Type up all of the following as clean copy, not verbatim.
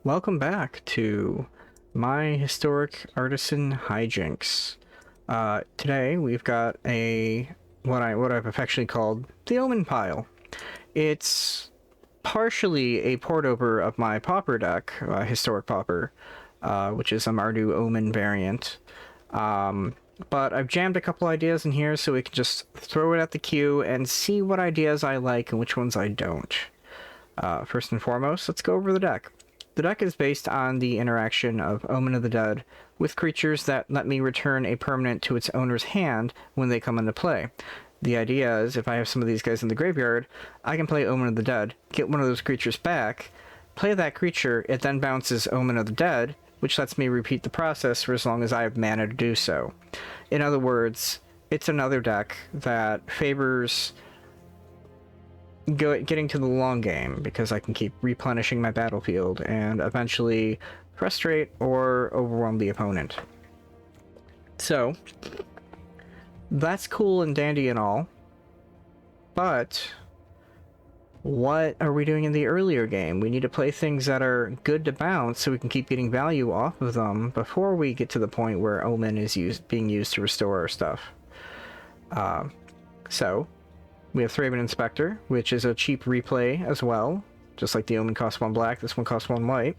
Welcome back to my historic artisan hijinks. Today we've got what I've affectionately called the OmenPile. It's partially a port over of my Pauper deck, historic Pauper, which is a Mardu Omen variant. But I've jammed a couple ideas in here so we can just throw it at the queue and see what ideas I like and which ones I don't. First and foremost, let's go over the deck. The deck is based on the interaction of Omen of the Dead with creatures that let me return a permanent to its owner's hand when they come into play. The idea is, if I have some of these guys in the graveyard, I can play Omen of the Dead, get one of those creatures back, play that creature, it then bounces Omen of the Dead, which lets me repeat the process for as long as I have mana to do so. In other words, it's another deck that favors getting to the long game, because I can keep replenishing my battlefield and eventually frustrate or overwhelm the opponent. So, that's cool and dandy and all, but what are we doing in the earlier game? We need to play things that are good to bounce so we can keep getting value off of them before we get to the point where Omen is being used to restore our stuff. So, we have Thraben Inspector, which is a cheap replay as well. Just like the Omen costs 1 black, this one costs 1 white.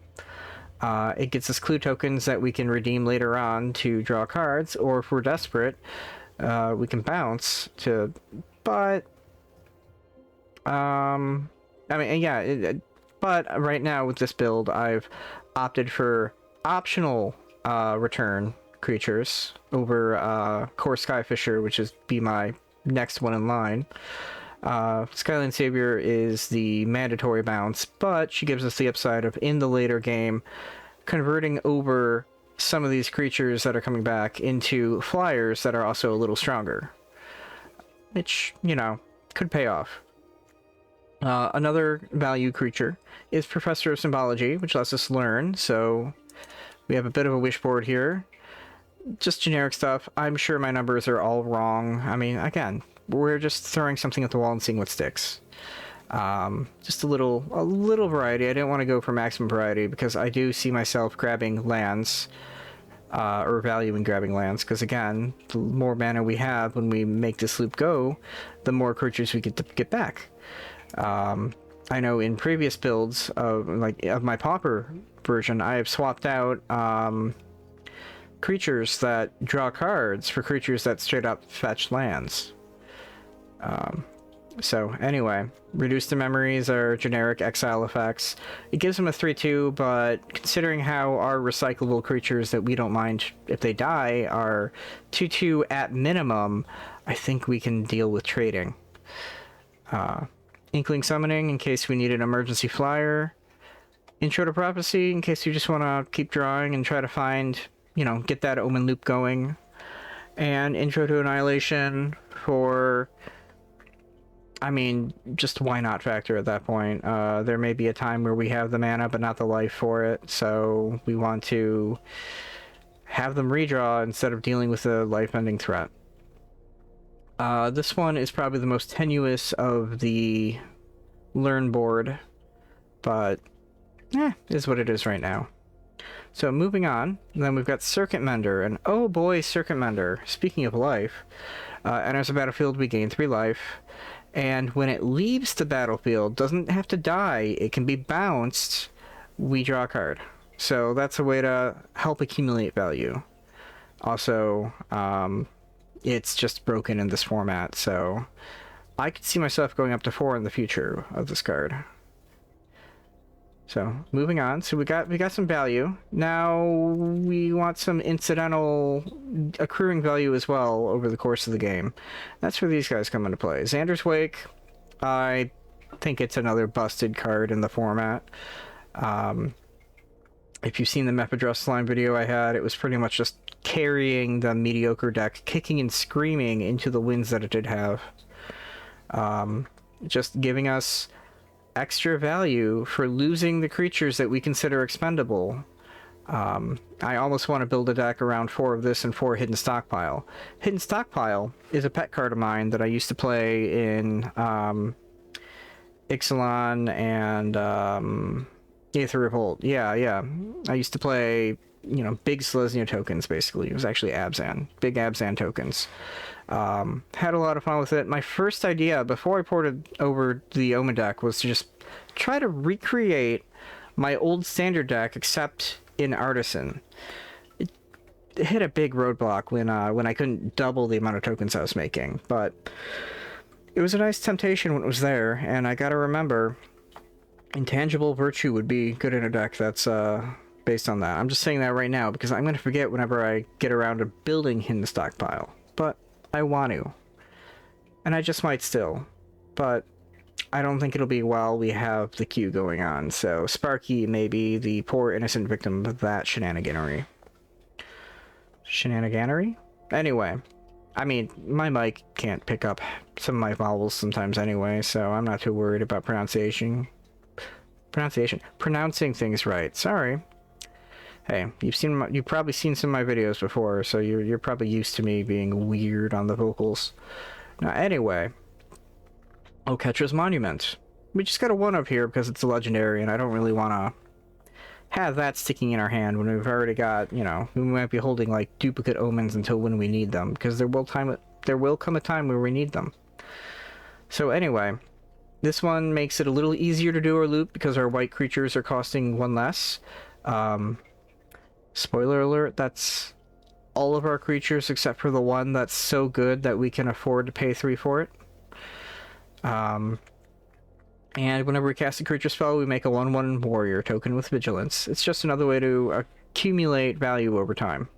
It gets us clue tokens that we can redeem later on to draw cards, or if we're desperate, we can bounce to... But... I mean, yeah, but right now with this build, I've opted for optional return creatures over Kor Skyfisher, which is my next one in line. Skyline Savior is the mandatory bounce, but she gives us the upside of, in the later game, converting over some of these creatures that are coming back into flyers that are also a little stronger. Which, you know, could pay off. Another value creature is Professor of Symbology, which lets us learn, so we have a bit of a wish board here. Just generic stuff. I'm sure my numbers are all wrong. I mean, again, we're just throwing something at the wall and seeing what sticks. Just a little variety. I didn't want to go for maximum variety because I do see myself grabbing lands, or valuing grabbing lands, because again, the more mana we have when we make this loop go, the more creatures we get to get back. I know in previous builds of my Pauper version, I have swapped out creatures that draw cards for creatures that straight up fetch lands. So anyway, reduce the memories are generic exile effects. It gives them a 3/2, but considering how our recyclable creatures that we don't mind if they die are 2/2 at minimum, I think we can deal with trading. Inkling Summoning in case we need an emergency flyer. Intro to Prophecy in case you just want to keep drawing and try to find, you know, get that Omen loop going. And Intro to Annihilation for, I mean, just why not factor at that point. There may be a time where we have the mana but not the life for it, so we want to have them redraw instead of dealing with a life-ending threat. This one is probably the most tenuous of the learn board, but is what it is right now. So moving on, then we've got Circuit Mender, and oh boy, Circuit Mender, speaking of life, enters the battlefield, we gain 3 life, and when it leaves the battlefield, doesn't have to die, it can be bounced, we draw a card. So that's a way to help accumulate value. Also, it's just broken in this format, so I could see myself going up to 4 in the future of this card. So, moving on. So we got some value. Now we want some incidental accruing value as well over the course of the game. That's where these guys come into play. Xander's Wake, I think it's another busted card in the format. If you've seen the Mephidrus line video I had, it was pretty much just carrying the mediocre deck, kicking and screaming into the wins that it did have. Just giving us extra value for losing the creatures that we consider expendable. I almost want to build a deck around 4 of this and 4 Hidden Stockpile. Hidden Stockpile is a pet card of mine that I used to play in Ixalan and Aether Revolt. Yeah, yeah. I used to play, you know, big Selesnya tokens, basically. It was actually Abzan. Big Abzan tokens. Had a lot of fun with it. My first idea, before I ported over the Omen deck, was to just try to recreate my old standard deck, except in Artisan. It hit a big roadblock when I couldn't double the amount of tokens I was making, but it was a nice temptation when it was there, and I gotta remember, Intangible Virtue would be good in a deck that's based on that. I'm just saying that right now because I'm going to forget whenever I get around to building Hidden Stockpile. But I want to. And I just might still. But I don't think it'll be while we have the queue going on. So Sparky may be the poor innocent victim of that shenaniganery. Shenaniganery? Anyway. I mean, my mic can't pick up some of my vowels sometimes anyway, so I'm not too worried about pronouncing things right. Sorry. Hey, you've probably seen some of my videos before, so you're probably used to me being weird on the vocals. Now, anyway, Oketra's Monument. We just got a one-up here because it's a legendary, and I don't really want to have that sticking in our hand when we've already got, you know, we might be holding like duplicate omens until when we need them, because there will come a time where we need them. So anyway. This one makes it a little easier to do our loop because our white creatures are costing one less. Spoiler alert, that's all of our creatures except for the one that's so good that we can afford to pay 3 for it. And whenever we cast a creature spell, we make a 1/1 warrior token with vigilance. It's just another way to accumulate value over time.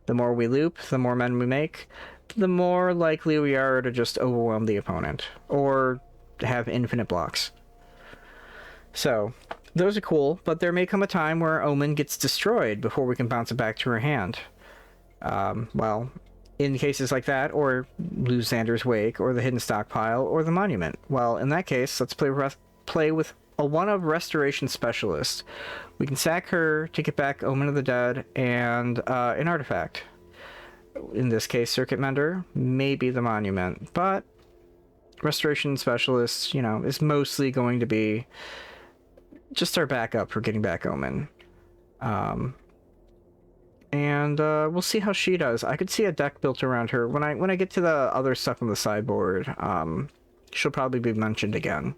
The more we loop, the more men we make, the more likely we are to just overwhelm the opponent. Or have infinite blocks. So, those are cool, but there may come a time where Omen gets destroyed before we can bounce it back to her hand. Well, in cases like that, or lose Xander's Wake, or the Hidden Stockpile, or the Monument. Well, in that case, let's play with a one of Restoration Specialist. We can sack her to get back Omen of the Dead and an artifact. In this case, Circuit Mender, maybe the Monument, but Restoration Specialist, you know, is mostly going to be just our backup for getting back Omen. And we'll see how she does. I could see a deck built around her. When I get to the other stuff on the sideboard, she'll probably be mentioned again.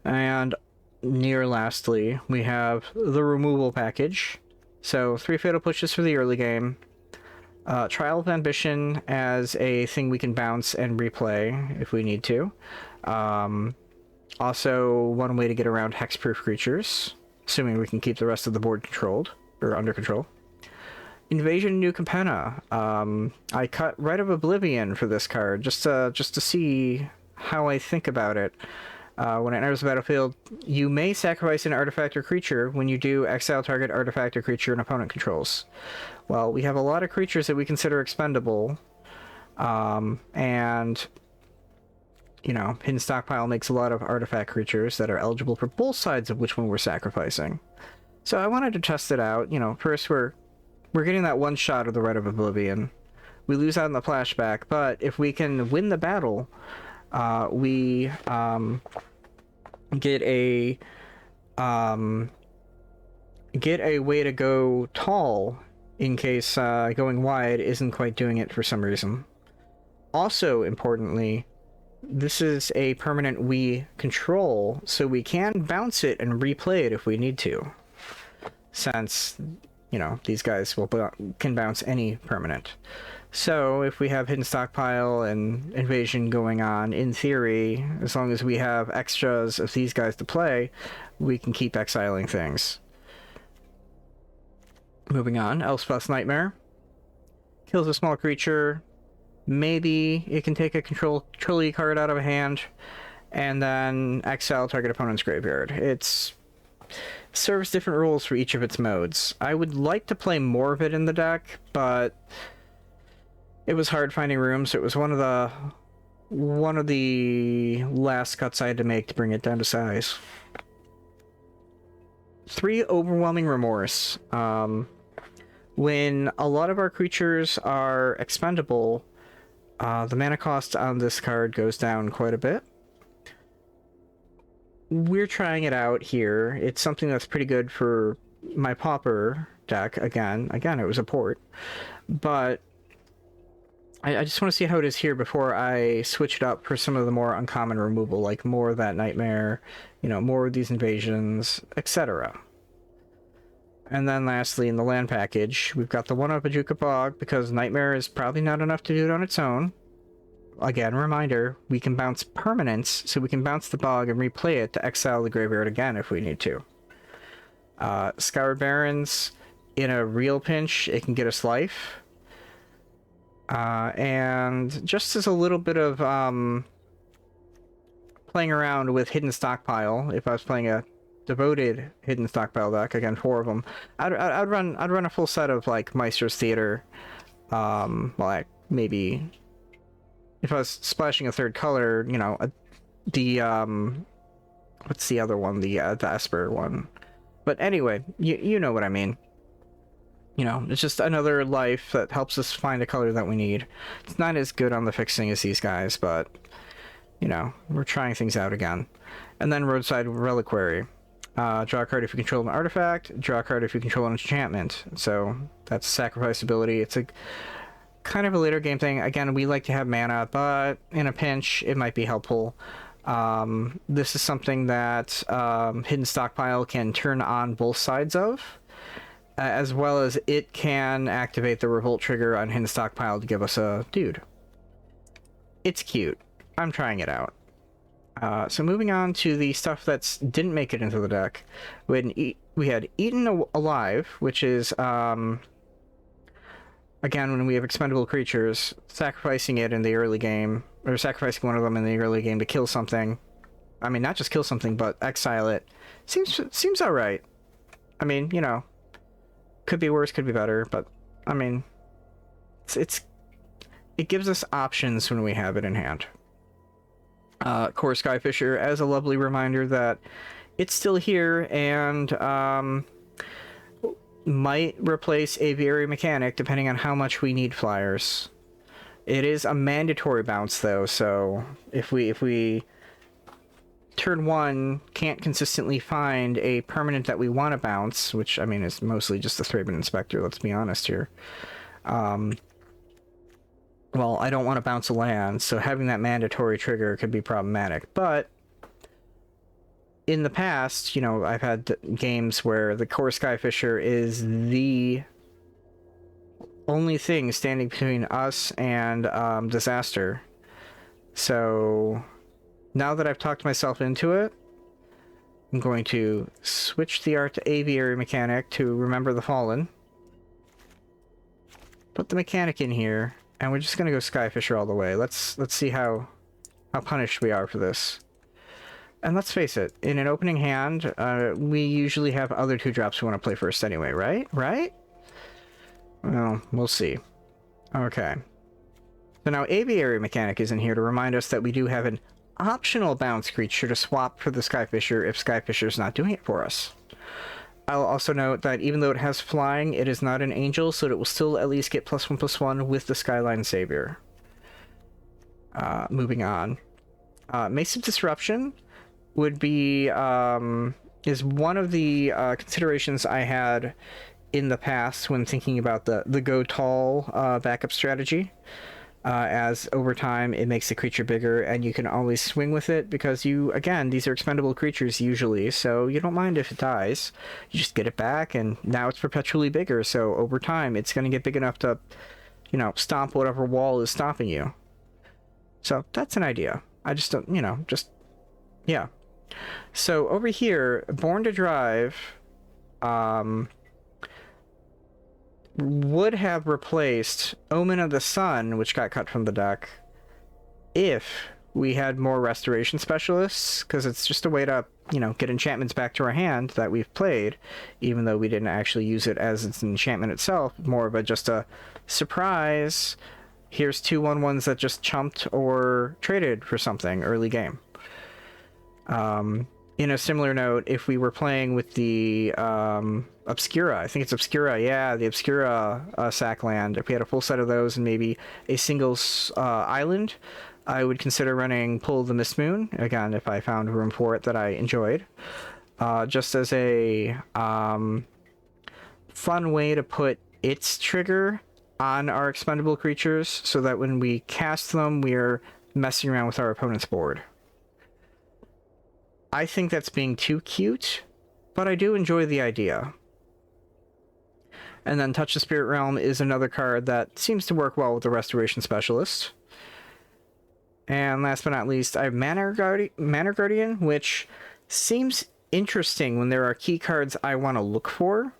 And near lastly, we have the removal package. So 3 Fatal Pushes for the early game. Trial of Ambition as a thing we can bounce and replay if we need to. Also, one way to get around hexproof creatures, assuming we can keep the rest of the board controlled, or under control. Invasion of New Capenna. I cut Rite of Oblivion for this card, just to see how I think about it. When it enters the battlefield, you may sacrifice an artifact or creature. When you do, exile target artifact or creature an opponent controls. Well, we have a lot of creatures that we consider expendable, and, you know, Hidden Stockpile makes a lot of artifact creatures that are eligible for both sides of which one we're sacrificing. So I wanted to test it out. You know, first we're getting that one shot of the Rite of Oblivion. We lose out in the flashback, but if we can win the battle, we get a way to go tall in case going wide isn't quite doing it for some reason. Also, importantly, this is a permanent we control, so we can bounce it and replay it if we need to. Since, you know, these guys can bounce any permanent. So, if we have Hidden Stockpile and Invasion going on, in theory, as long as we have extras of these guys to play, we can keep exiling things. Moving on, Elspeth's Nightmare. Kills a small creature. Maybe it can take a control card out of a hand, and then exile target opponent's graveyard. It serves different rules for each of its modes. I would like to play more of it in the deck, but it was hard finding room, so it was one of the last cuts I had to make to bring it down to size. 3 Overwhelming Remorse. When a lot of our creatures are expendable, the mana cost on this card goes down quite a bit. we're trying it out here. It's something that's pretty good for my Pauper deck. Again, it was a port, but I just want to see how it is here before I switch it up for some of the more uncommon removal, like more of that Nightmare, more of these invasions, etc. And then lastly, in the land package, we've got the one on Bojuka Bog, because Nightmare is probably not enough to do it on its own. Again, reminder, we can bounce permanents, so we can bounce the Bog and replay it to exile the graveyard again if we need to. Scoured Barrens, in a real pinch, it can get us life. And just as a little bit of playing around with Hidden Stockpile, if I was playing a devoted Hidden Stockpile deck, again 4 of them, I'd run a full set of like Meister's Theater. Maybe if I was splashing a third color, what's the other one, the Esper one. But anyway, you know what I mean. It's just another life that helps us find a color that we need. It's not as good on the fixing as these guys, but, we're trying things out again. And then Roadside Reliquary. Draw a card if you control an artifact, draw a card if you control an enchantment. So, that's sacrifice ability. It's a kind of a later game thing. Again, we like to have mana, but in a pinch, it might be helpful. This is something that Hidden Stockpile can turn on both sides of. As well as it can activate the revolt trigger on Hidden Stockpile to give us a dude. It's cute. I'm trying it out. So moving on to the stuff that didn't make it into the deck. We had Eaten Alive, which is, again, when we have expendable creatures, sacrificing it in the early game, or sacrificing one of them in the early game to kill something. I mean, not just kill something, but exile it. Seems alright. I mean, could be worse, could be better, but I mean, it gives us options when we have it in hand. Kor Skyfisher as a lovely reminder that it's still here and might replace Aviary Mechanic depending on how much we need flyers. It is a mandatory bounce though, so if we turn 1 can't consistently find a permanent that we want to bounce, which I mean is mostly just the Thraben Inspector, let's be honest here. Well, I don't want to bounce a land, so having that mandatory trigger could be problematic. But in the past, I've had games where the Kor Skyfisher is the only thing standing between us and disaster. So now that I've talked myself into it, I'm going to switch the art to Aviary Mechanic to Remember the Fallen. Put the mechanic in here, and we're just going to go Skyfisher all the way. Let's see how punished we are for this. And let's face it, in an opening hand, we usually have other 2-drops we want to play first anyway, right? Right? Well, we'll see. Okay. So now Aviary Mechanic is in here to remind us that we do have an optional bounce creature to swap for the Skyfisher if Skyfisher's not doing it for us. I'll also note that even though it has flying, it is not an angel, so it will still at least get +1/+1 with the Skyline Savior. Moving on. Massive Disruption would be is one of the considerations I had in the past when thinking about the go tall backup strategy. As over time it makes the creature bigger and you can always swing with it because again, these are expendable creatures usually, so you don't mind if it dies. You just get it back and now it's perpetually bigger, so over time it's going to get big enough to, stomp whatever wall is stopping you. So that's an idea. I just don't, yeah. So over here, Born to Drive, would have replaced Omen of the Sun, which got cut from the deck, if we had more restoration specialists, because it's just a way to, get enchantments back to our hand that we've played, even though we didn't actually use it as its enchantment itself, more of just a surprise, here's 2/1/1s that just chumped or traded for something early game. In a similar note, if we were playing with the Obscura, I think it's Obscura, yeah, the Obscura sack land, if we had a full set of those and maybe a single island, I would consider running Pull of the Mist Moon, again, if I found room for it that I enjoyed. Just as a fun way to put its trigger on our expendable creatures, so that when we cast them, we're messing around with our opponent's board. I think that's being too cute, but I do enjoy the idea. And then Touch the Spirit Realm is another card that seems to work well with the Restoration Specialist. And last but not least, I have Manor Guardian, which seems interesting when there are key cards I want to look for.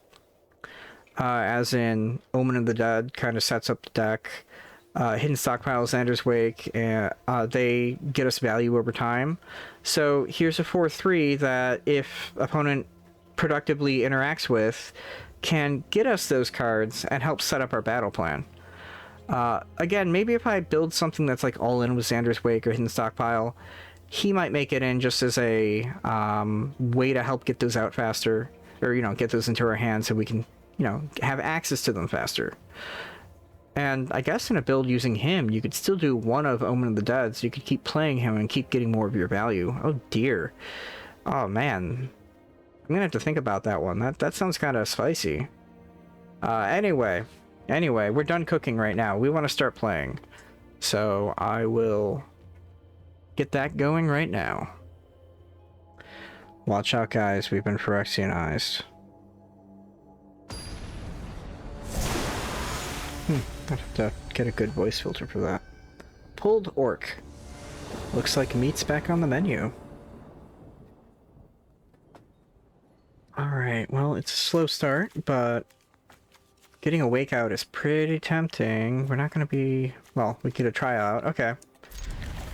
As in, Omen of the Dead kind of sets up the deck. Hidden Stockpile, Xander's Wake, and they get us value over time. So here's a 4/3 that if opponent productively interacts with, can get us those cards and help set up our battle plan. Again, maybe if I build something that's like all in with Xander's Wake or Hidden Stockpile, he might make it in just as a way to help get those out faster, or, you know, get those into our hands so we can, you know, have access to them faster. And I guess in a build using him, you could still do one of Omen of the Dead, so you could keep playing him and keep getting more of your value. Oh dear. Oh man. I'm gonna have to think about that one. That sounds kind of spicy. Anyway, we're done cooking right now. We want to start playing. So I will get that going right now. Watch out, guys. We've been Phyrexianized. I'd have to get a good voice filter for that. Pulled Orc. Looks like meat's back on the menu. Alright, well, it's a slow start, but getting a Wake out is pretty tempting. We're not going to be... Well, we get a tryout. Okay.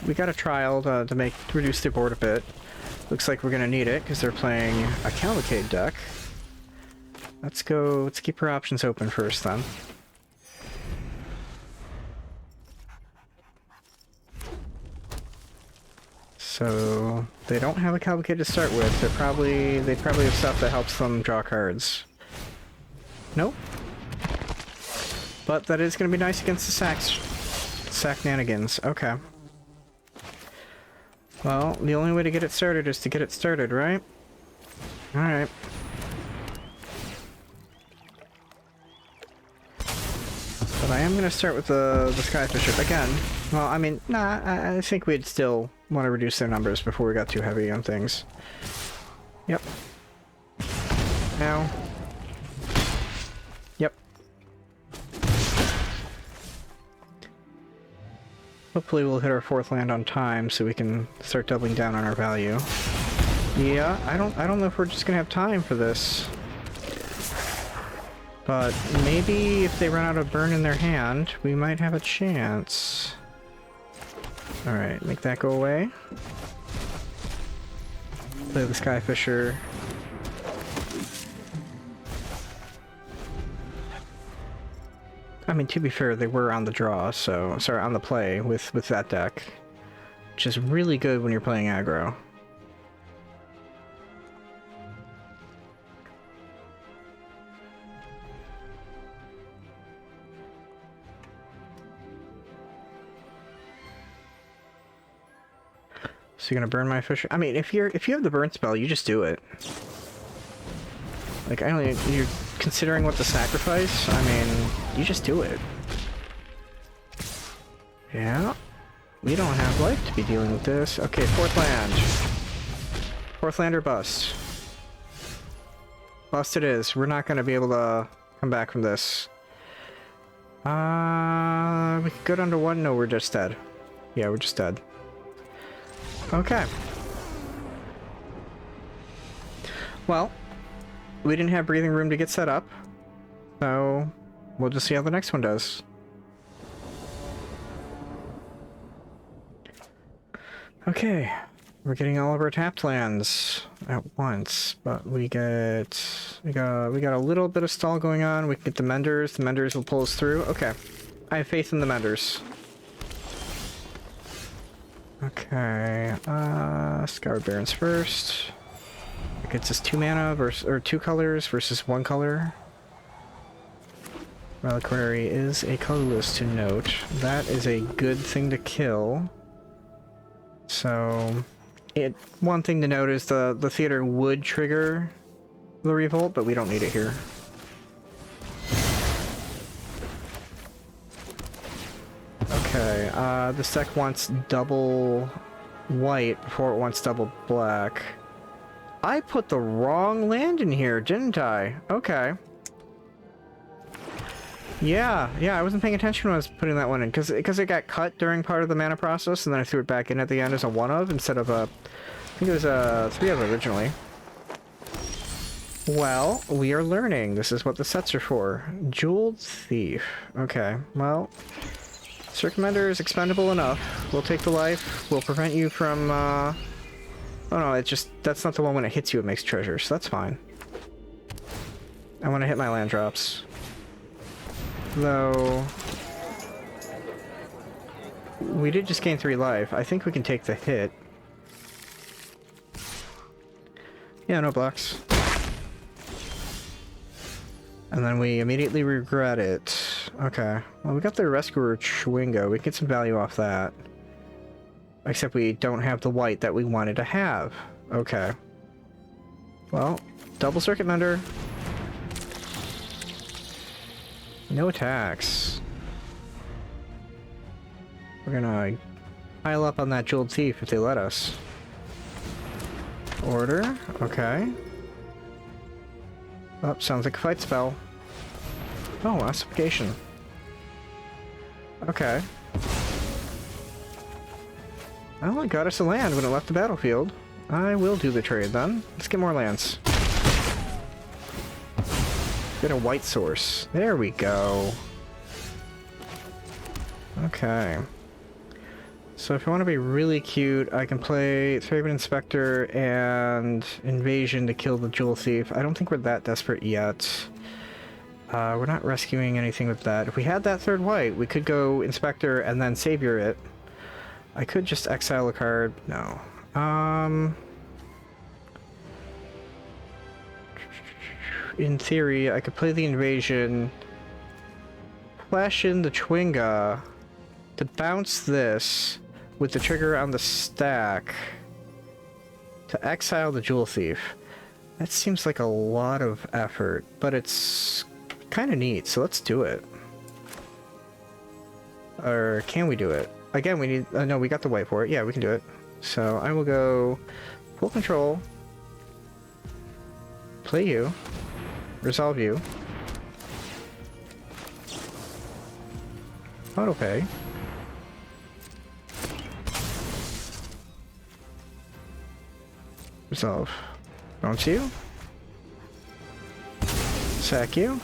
We got a trial to reduce their board a bit. Looks like we're going to need it, because they're playing a Cavalcade deck. Let's keep our options open first, then. So they don't have a Cavalcade to start with. They probably have stuff that helps them draw cards. Nope. But that is going to be nice against the Sacknanigans. Okay. Well, the only way to get it started is to get it started, right? Alright. But I am going to start with the Skyfisher again. Well, I mean, nah, I think we'd still want to reduce their numbers before we got too heavy on things. Yep. Now. Yep. Hopefully we'll hit our 4th land on time so we can start doubling down on our value. Yeah, I don't know if we're just gonna have time for this. But maybe if they run out of burn in their hand, we might have a chance. Alright, make that go away. Play the Skyfisher. I mean, to be fair, they were on the draw, so... Sorry, on the play with that deck. Which is really good when you're playing aggro. So you're gonna burn my fisher? I mean, if you have the burn spell, you just do it. Like, I don't even, you're considering what to sacrifice? I mean, you just do it. Yeah. We don't have life to be dealing with this. Okay, 4th land. 4th land or bust. Bust it is. We're not gonna be able to come back from this. We could go down to 1. No, we're just dead. Yeah, we're just dead. Okay. Well, we didn't have breathing room to get set up, so we'll just see how the next one does. Okay, we're getting all of our tapped lands at once, but we got a little bit of stall going on. We can get the Menders. The Menders will pull us through. Okay, I have faith in the Menders. Okay, Scoured Barrens first. It gets us 2 mana versus, or 2 colors versus 1 color. Reliquary is a colorless to note. That is a good thing to kill. So, one thing to note is the theater would trigger the revolt, but we don't need it here. Okay, this deck wants double white before it wants double black. I put the wrong land in here, didn't I? Okay. Yeah, I wasn't paying attention when I was putting that one in, because it got cut during part of the mana process, and then I threw it back in at the end as a 1-of instead of a... I think it was a 3-of originally. Well, we are learning. This is what the sets are for. Jeweled Thief. Okay, well... Circumventer is expendable enough. We'll take the life. We'll prevent you from, Oh no, it's just... That's not the one when it hits you it makes treasure, so that's fine. I want to hit my land drops. Though... We did just gain 3 life. I think we can take the hit. Yeah, no blocks. And then we immediately regret it. Okay. Well, we got the Rescuer Chwinga. We get some value off that. Except we don't have the white that we wanted to have. Okay. Well, double Circuit Mender. No attacks. We're gonna pile up on that Jeweled Thief if they let us. Order. Okay. Oh, sounds like a fight spell. Oh, Aspiration. Okay. Well, it got us a land when it left the battlefield. I will do the trade then. Let's get more lands. Get a white source. There we go. Okay. So if I want to be really cute, I can play Thraben Inspector and Invasion to kill the Jewel Thief. I don't think we're that desperate yet. We're not rescuing anything with that. If we had that 3rd white, we could go Inspector and then Savior it. I could just exile a card. No. In theory, I could play the Invasion, flash in the Chwinga to bounce this with the trigger on the stack to exile the Jewel Thief. That seems like a lot of effort, but it's kind of neat, so let's do it. Or can we do it? Again, we need... no, we got the white for it. Yeah, we can do it. So I will go full control, play you, resolve you, autopay, resolve, bounce you, sack you,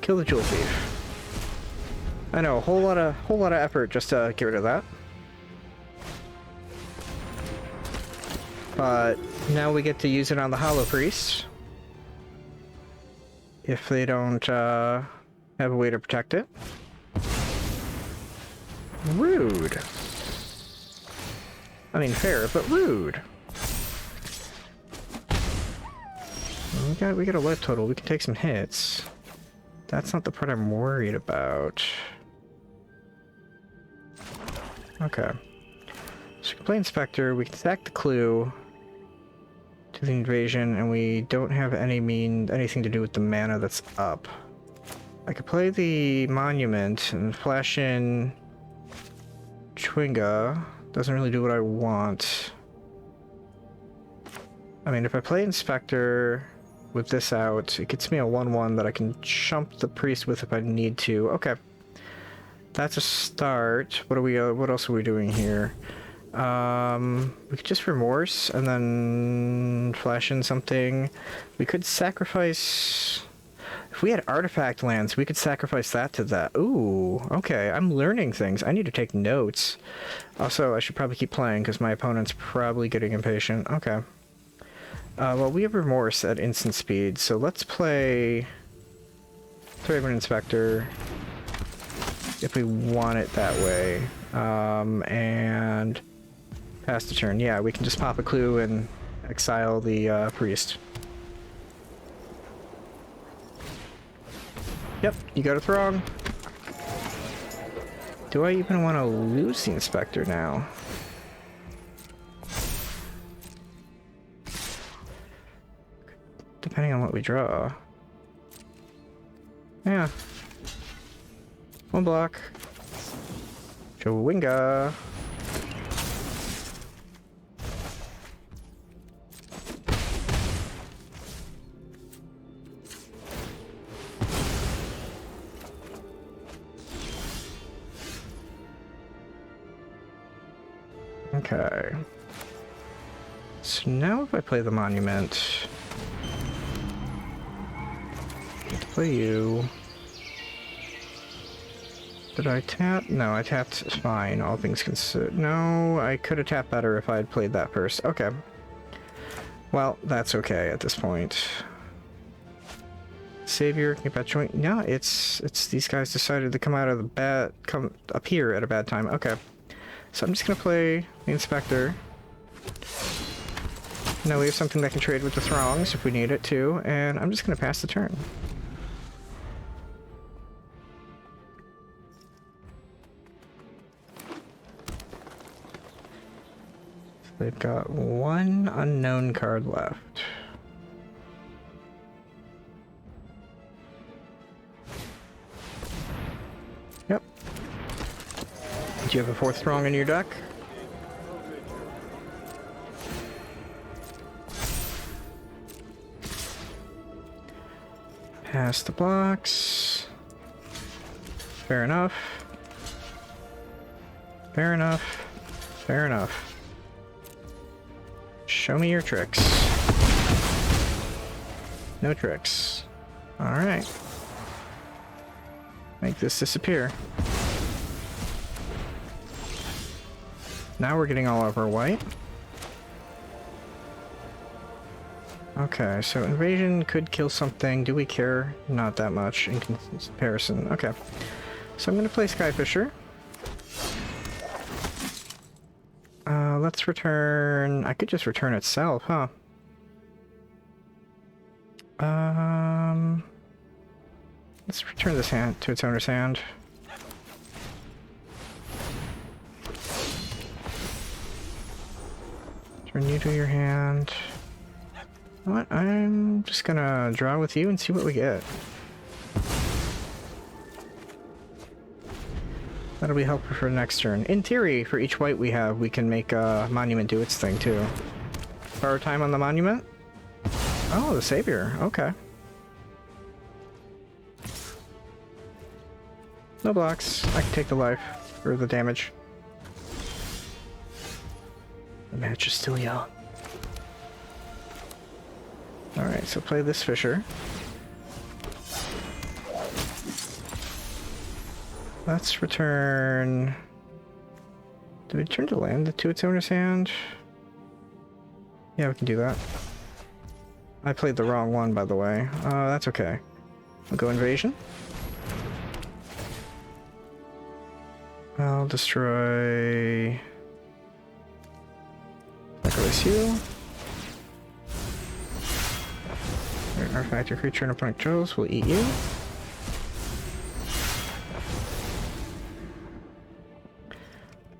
kill the Jewel Thief. I know, a whole lot of effort just to get rid of that. But now we get to use it on the Hollow Priest. If they don't have a way to protect it. Rude. I mean, fair, but rude. We got a life total. We can take some hits. That's not the part I'm worried about. Okay. So we can play Inspector. We can stack the clue to the Invasion, and we don't have anything to do with the mana that's up. I could play the Monument and flash in Chwinga. Doesn't really do what I want. I mean, if I play Inspector with this out, it gets me a 1/1 that I can chump the priest with if I need to. Okay. That's a start. What else are we doing here? We could just Remorse and then flash in something. We could sacrifice... If we had artifact lands, we could sacrifice that to that. Ooh, okay. I'm learning things. I need to take notes. Also, I should probably keep playing because my opponent's probably getting impatient. Okay. Well, we have Remorse at instant speed, so let's play Thraben Inspector if we want it that way. And pass the turn. Yeah, we can just pop a clue and exile the priest. Yep, you got it wrong. Do I even want to lose the Inspector now? Depending on what we draw. Yeah. One block. Chowinga. Okay. So now if I play the Monument... Let's play you. Did I tap? No, I tapped fine, all things considered. No, I could have tapped better if I had played that first. Okay. Well, that's okay at this point. Savior, perpetuate. No, it's these guys decided to come out of the come up here at a bad time. Okay. So I'm just gonna play the Inspector. Now we have something that can trade with the Throngs if we need it too, and I'm just gonna pass the turn. They've got one unknown card left. Yep. Do you have a fourth Throng in your deck? Pass the blocks. Fair enough. Fair enough. Fair enough. Show me your tricks. No tricks. Alright. Make this disappear. Now we're getting all over white. Okay, so invasion could kill something. Do we care? Not that much in comparison. Okay. So I'm going to play Skyfisher. Let's return... I could just return itself, huh? Let's return this hand to its owner's hand. Turn you to your hand. What? I'm just gonna draw with you and see what we get. That'll be helpful for next turn. In theory, for each white we have, we can make a monument do its thing too. Borrow time on the monument? Oh, the Savior. Okay. No blocks. I can take the life, or the damage. The match is still young. Alright, so play this Fisher. Let's return... Did we return to land to its owner's hand? Yeah, we can do that. I played the wrong one, by the way. That's okay. We'll go invasion. I'll destroy... Sacrifice you. Artifact your creature and opponent chose will eat you.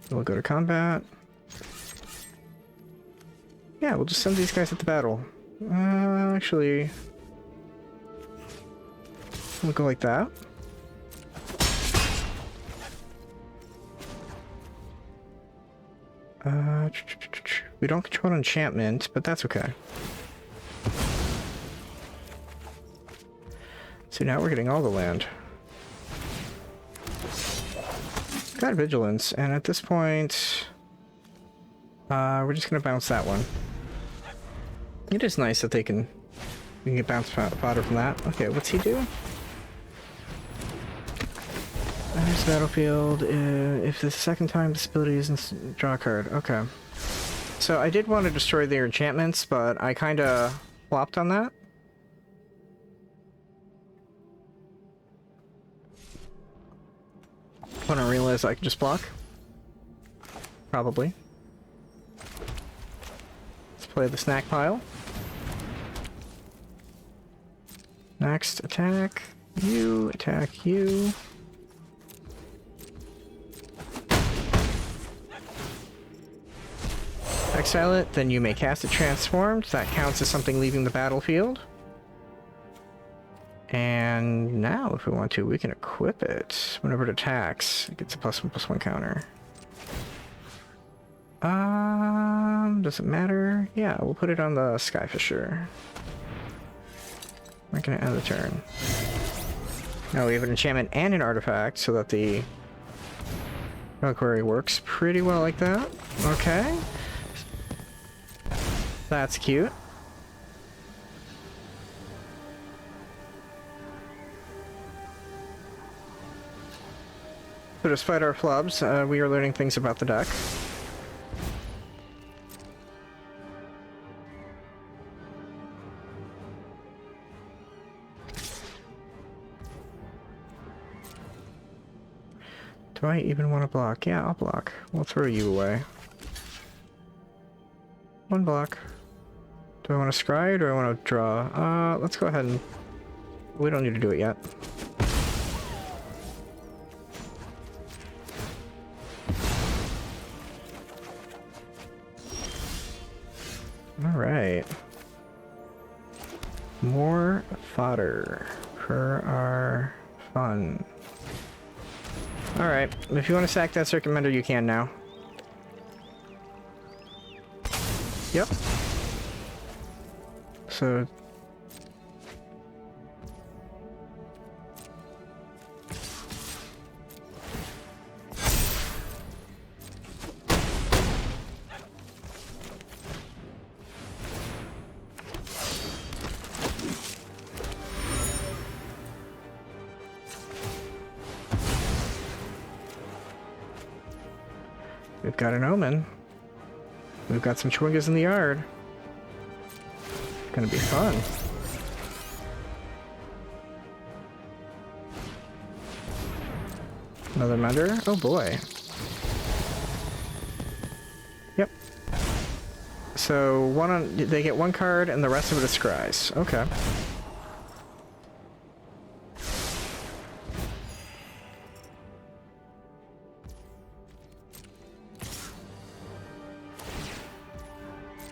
We'll go to combat. Yeah, we'll just send these guys at the battle. Actually... We'll go like that. We don't control enchantment, but that's okay. So now we're getting all the land. Got vigilance, and at this point, we're just gonna bounce that one. It is nice that we can get bounce fodder from that. Okay, what's he do? There's the battlefield. If the second time this ability isn't draw a card. Okay. So I did want to destroy their enchantments, but I kind of flopped on that. When I realized I could just block. Probably. Let's play the snack pile. Next, attack you, attack you. exile it, then you may cast it transformed. That counts as something leaving the battlefield. And now, if we want to, we can equip it. Whenever it attacks, it gets a +1/+1 counter. Does it matter? Yeah, we'll put it on the Skyfisher. We're gonna end the turn. Now we have an enchantment and an artifact, so that the Reliquary works pretty well like that. Okay. That's cute. So despite our flubs, we are learning things about the deck. Do I even want to block? Yeah, I'll block. We'll throw you away. One block. Do I want to scry or do I want to draw? Let's go ahead and... We don't need to do it yet. Alright. More fodder for our fun. Alright, if you want to sack that circuit mender, you can now. Yep. So... We've got an Omen. We've got some Chwingas in the yard. It's gonna be fun. Another Mender? Oh boy. Yep. So they get one card and the rest of it is scries. Okay.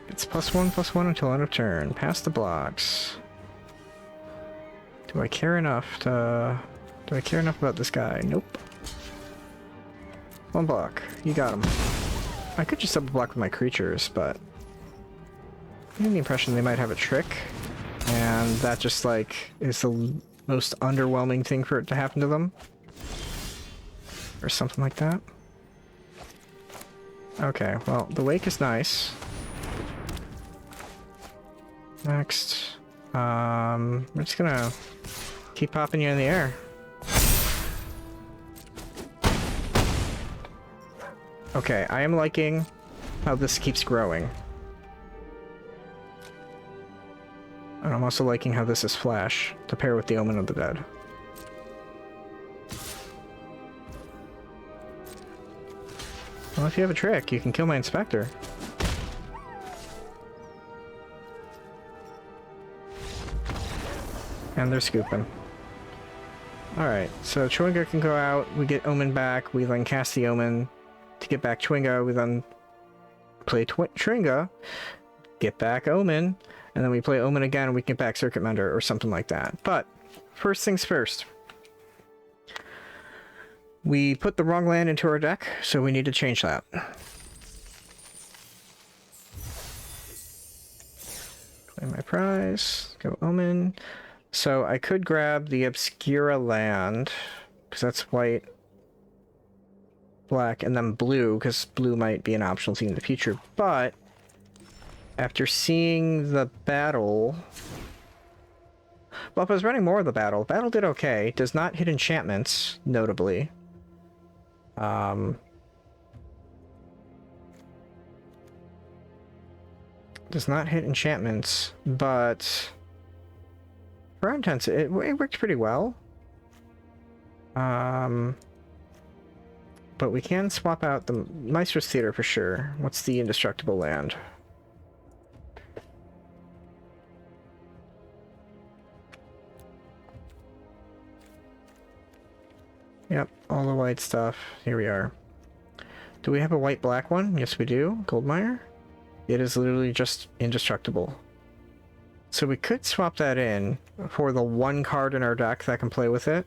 It's +1/+1 until end of turn. Pass the blocks. Do I care enough about this guy? Nope. One block. You got him. I could just double block with my creatures, but I get the impression they might have a trick, and that just like is the most underwhelming thing for it to happen to them. Or something like that. Okay, well, the wake is nice. Next, we're just gonna keep popping you in the air. Okay, I am liking how this keeps growing. And I'm also liking how this is flash to pair with the Omen of the Dead. Well, if you have a trick, you can kill my Inspector. And they're scooping. Alright, so Chwinga can go out, we get Omen back, we then cast the Omen to get back Chwinga, we then play Chwinga, get back Omen, and then we play Omen again and we get back Circuit Mender or something like that. But, first things first. We put the wrong land into our deck, so we need to change that. Play my prize, go Omen. So I could grab the Obscura land, because that's white, black, and then blue, because blue might be an optional thing in the future, but after seeing the battle... Well, if I was running more of the battle did okay. Does not hit enchantments, notably. Does not hit enchantments, but... For our intents, it worked pretty well. But we can swap out the Maestro's Theater for sure. What's the indestructible land? Yep, all the white stuff. Here we are. Do we have a white-black one? Yes, we do. Goldmire. It is literally just indestructible. So we could swap that in for the one card in our deck that can play with it.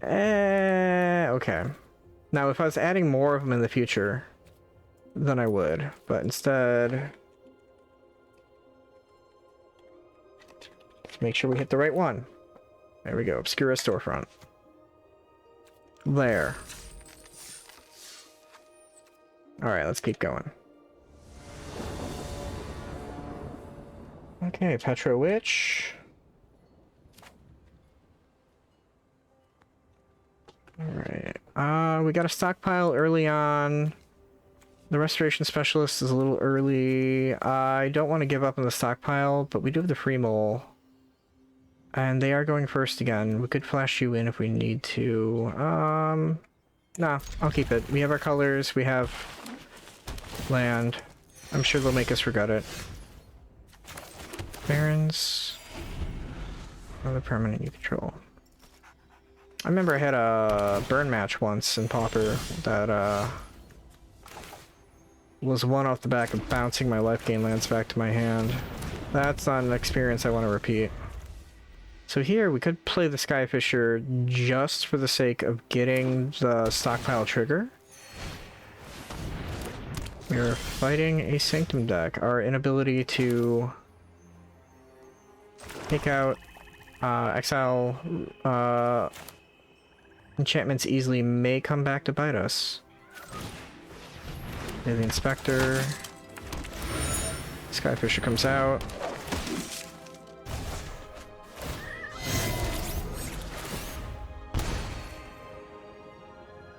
Okay. Now, if I was adding more of them in the future, then I would. But instead, let's make sure we hit the right one. There we go. Obscura Storefront. There. Alright, let's keep going. Okay, Petro Witch. Alright. We got a stockpile early on. The Restoration Specialist is a little early. I don't want to give up on the stockpile, but we do have the Free Mole. And they are going first again. We could flash you in if we need to. Nah, I'll keep it. We have our colors, we have land. I'm sure they'll make us regret it. Barrens. Another permanent you control. I remember I had a burn match once in Pauper that was one off the back of bouncing my life gain lands back to my hand. That's not an experience I want to repeat. So here we could play the Skyfisher just for the sake of getting the stockpile trigger. We are fighting a Sanctum deck. Our inability to take out exile enchantments easily may come back to bite us. The Inspector. Skyfisher comes out.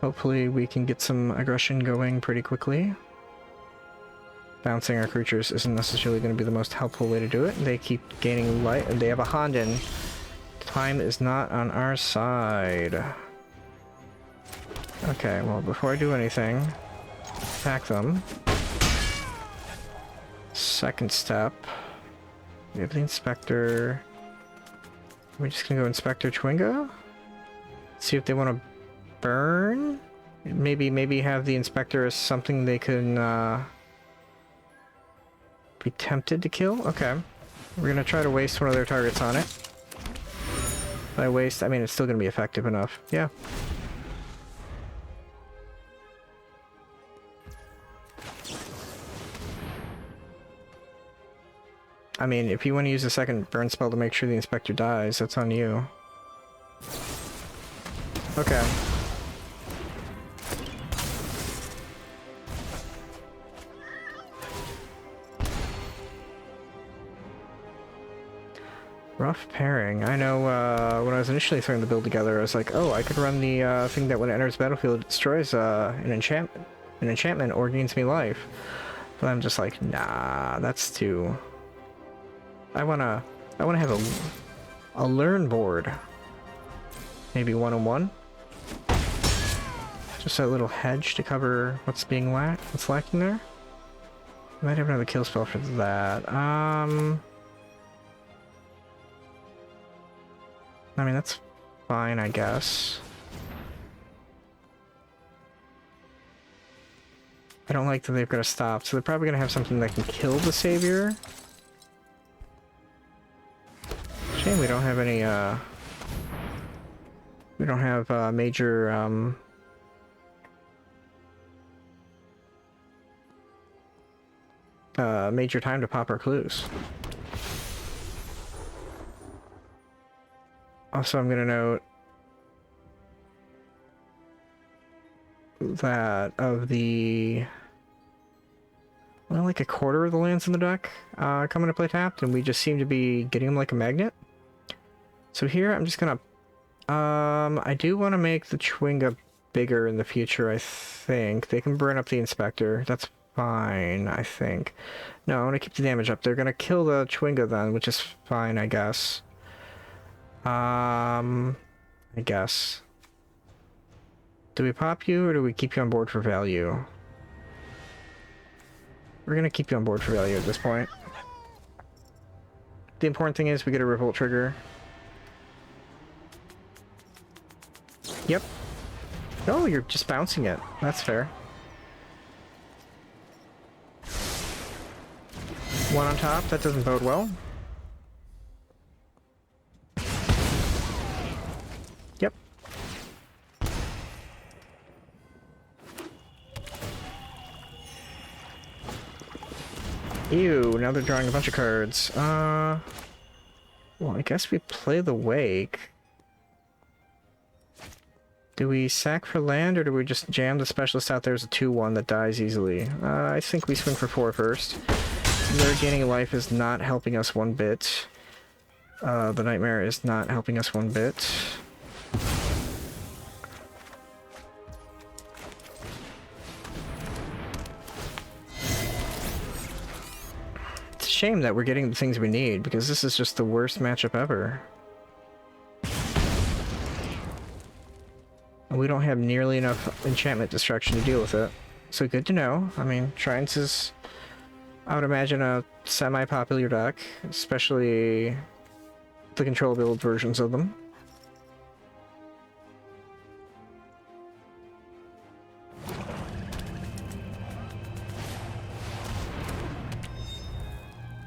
Hopefully we can get some aggression going pretty quickly. Bouncing our creatures isn't necessarily going to be the most helpful way to do it. They keep gaining light, and they have a Honden. Time is not on our side. Okay, well, before I do anything, attack them. Second step. We have the Inspector. We're just gonna go Inspector Chwinga? See if they want to burn? Maybe have the Inspector as something they can be tempted to kill? Okay. We're gonna try to waste one of their targets on it. By waste, I mean it's still gonna be effective enough. Yeah. I mean, if you want to use a second burn spell to make sure the Inspector dies, that's on you. Okay. Rough pairing. I know when I was initially throwing the build together, I was like, oh, I could run the thing that when it enters the battlefield, it destroys an enchantment or gains me life. But I'm just like, nah, that's too... I wanna have a learn board. Maybe 1-on-1. Just a little hedge to cover what's lacking there. Might have another kill spell for that. I mean, that's fine, I guess. I don't like that they've got to stop, so they're probably going to have something that can kill the Savior. Shame we don't have any, we don't have, major, major time to pop our clues. Also, I'm gonna note that of the... well, like a quarter of the lands in the deck come into play tapped, and we just seem to be getting them like a magnet. So here, I'm just gonna... I do want to make the Chwinga bigger in the future, I think. They can burn up the Inspector. That's fine, I think. No, I want to keep the damage up. They're gonna kill the Chwinga then, which is fine, I guess. I guess. Do we pop you, or do we keep you on board for value? We're gonna keep you on board for value at this point. The important thing is we get a revolt trigger. Yep. No, you're just bouncing it. That's fair. One on top, that doesn't bode well. Yep. Ew, now they're drawing a bunch of cards. Well, I guess we play the Wake. Do we sack for land, or do we just jam the specialist out there as a 2-1 that dies easily? I think we swing for 4 first. Their gaining life is not helping us one bit. The Nightmare is not helping us one bit. It's a shame that we're getting the things we need, because this is just the worst matchup ever. And we don't have nearly enough enchantment destruction to deal with it. So good to know. I mean, Shrines is, I would imagine, a semi-popular deck, especially the control build versions of them.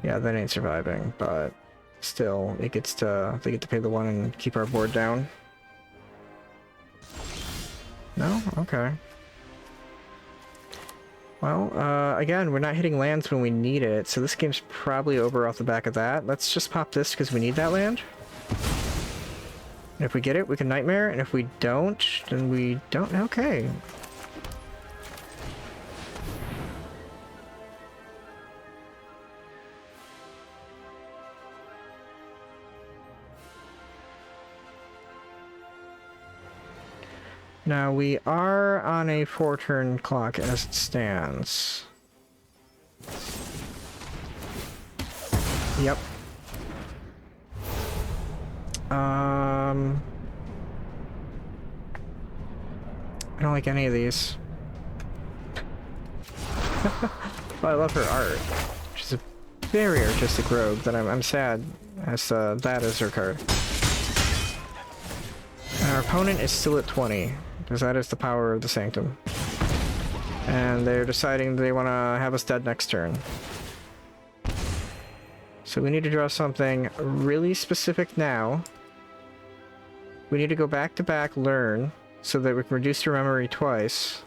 Yeah, that ain't surviving, but still, they get to pay the 1 and keep our board down. No? Okay. Well, again, we're not hitting lands when we need it, so this game's probably over off the back of that. Let's just pop this because we need that land. And if we get it, we can Nightmare, and if we don't, then we don't. Okay. Now, we are on a 4-turn clock as it stands. Yep. I don't like any of these. But I love her art. She's a very artistic rogue that I'm sad as that is her card. And our opponent is still at 20. Because that is the power of the Sanctum. And they're deciding they want to have us dead next turn. So we need to draw something really specific now. We need to go back to back, learn, so that we can reduce your memory twice.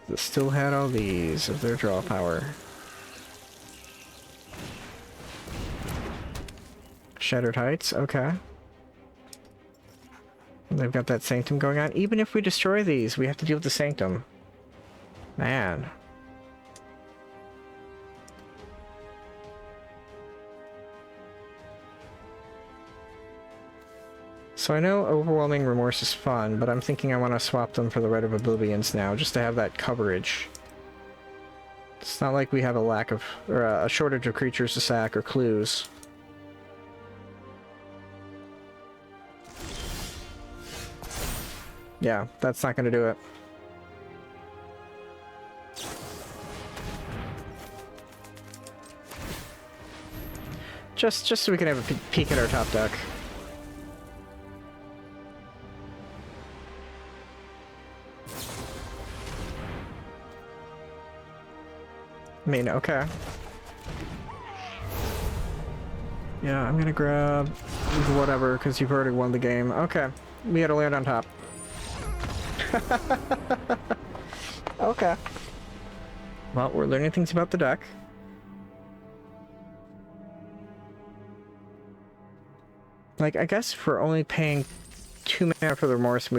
They still had all these of their draw power. Shattered Heights, okay. They've got that Sanctum going on. Even if we destroy these, we have to deal with the Sanctum. Man. So I know Overwhelming Remorse is fun, but I'm thinking I want to swap them for the Rite of Oblivions now, just to have that coverage. It's not like we have a lack of, or a shortage of creatures to sack or clues. Yeah, that's not gonna do it. Just so we can have a peek at our top deck. I mean, okay. Yeah, I'm gonna grab whatever, because you've already won the game. Okay, we had to land on top. Okay. Well, we're learning things about the deck. Like, I guess if we're only paying 2 mana for the Remorse and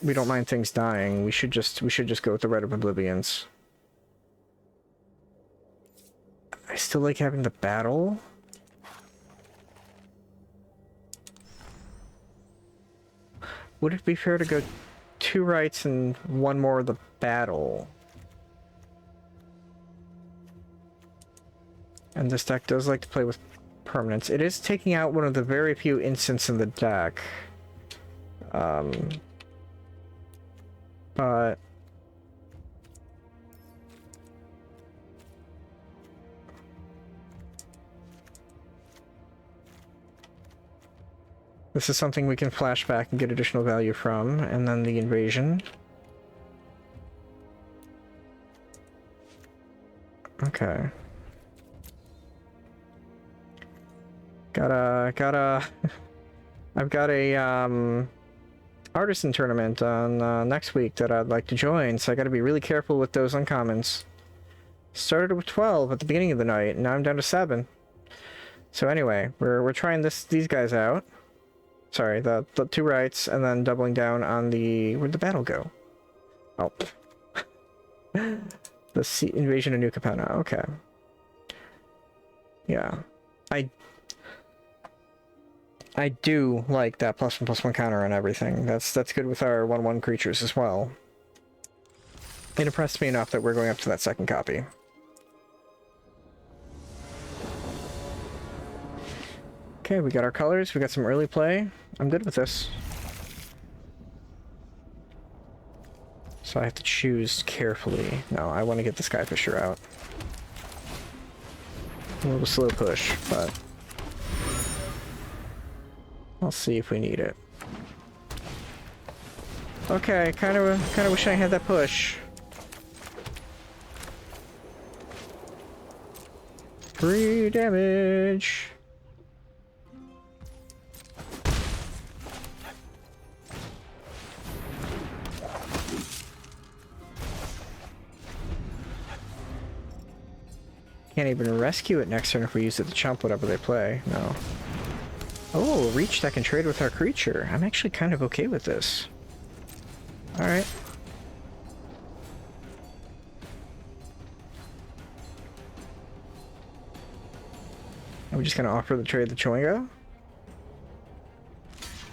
we don't mind things dying, we should just go with the Rite of Oblivions. I still like having the battle. Would it be fair to go 2 rights and 1 more of the battle? And this deck does like to play with permanents. It is taking out one of the very few instants in the deck. But this is something we can flash back and get additional value from, and then the invasion. Okay. Gotta I've got a Artisan tournament on next week that I'd like to join, so I gotta be really careful with those uncommons. Started with 12 at the beginning of the night, and now I'm down to 7. So anyway, we're trying these guys out. Sorry, the 2 rights, and then doubling down on the... Where'd the battle go? Oh. The Invasion of New Capenna, okay. Yeah. I do like that +1/+1 counter on everything. That's good with our 1/1 creatures as well. It impressed me enough that we're going up to that second copy. Okay, we got our colors, we got some early play. I'm good with this. So I have to choose carefully. No, I want to get the Skyfisher out. A little slow push, but I'll see if we need it. Okay, kind of wish I had that push. Free damage. Can't even rescue it next turn if we use it to chump whatever they play. No. Oh, reach that can trade with our creature. I'm actually kind of okay with this. Alright. Are we just gonna offer the trade the Chewingo?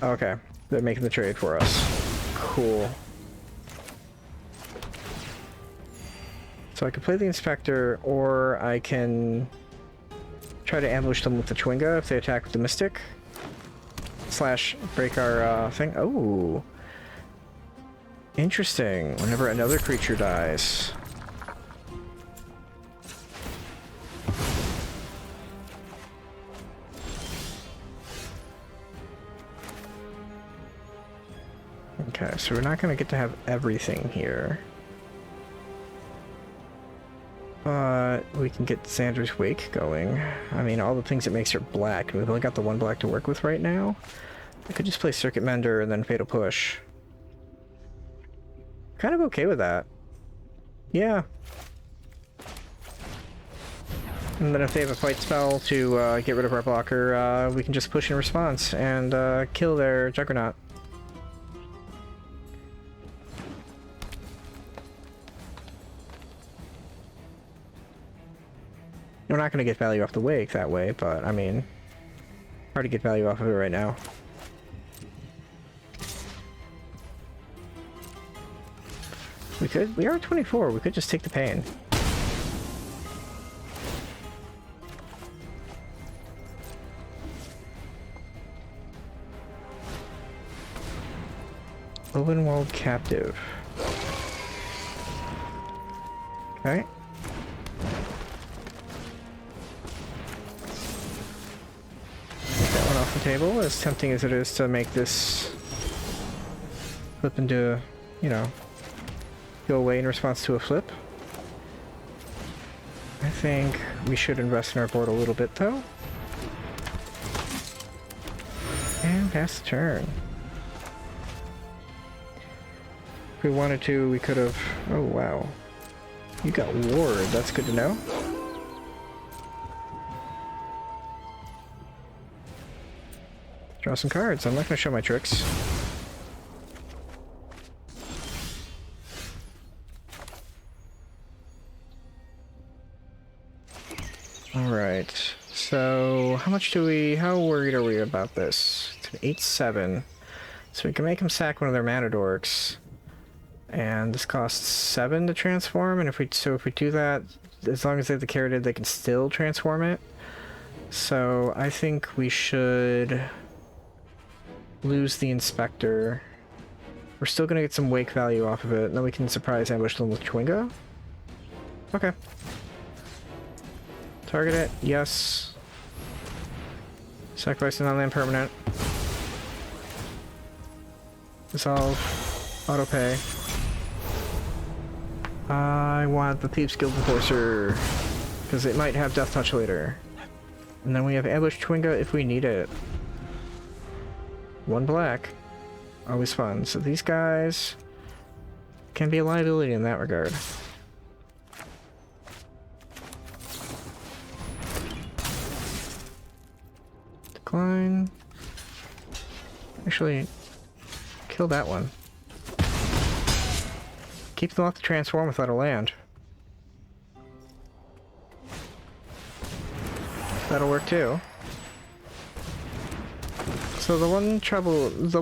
Okay. They're making the trade for us. Cool. So I can play the Inspector, or I can try to ambush them with the Chewingo if they attack with the Mystic. Slash break our thing. Oh, interesting. Whenever another creature dies. Okay, so we're not going to get to have everything here. But we can get Xander's Wake going. I mean, all the things it makes are black. We've only got the 1 black to work with right now. I could just play Circuit Mender and then Fatal Push. Kind of okay with that. Yeah. And then if they have a fight spell to get rid of our blocker, we can just push in response and kill their Juggernaut. We're not going to get value off the Wake that way, but I mean, hard to get value off of it right now. We are 24, we could just take the pain. Ovenwald Captive. Okay. Off the table, as tempting as it is to make this flip into, you know, go away in response to a flip. I think we should invest in our board a little bit, though. And pass the turn. If we wanted to, we could have... Oh, wow. You got Ward, that's good to know. Draw some cards. I'm not going to show my tricks. Alright. So, how worried are we about this? It's an 8/7. So we can make him sack one of their mana dorks. And this costs 7 to transform, and if we do that, as long as they have the Caridid, they can still transform it. So I think we should lose the Inspector. We're still gonna get some Wake value off of it, and then we can surprise ambush them with Chewingo. Okay. Target it, yes. Sacrifice a non-land permanent. Dissolve. Autopay. I want the Thieves Guild Enforcer. because it might have Death Touch later. And then we have Ambush Chwinga if we need it. 1 black. Always fun. So these guys can be a liability in that regard. Decline. Actually, kill that one. Keep them off the transform without a land. That'll work too. So the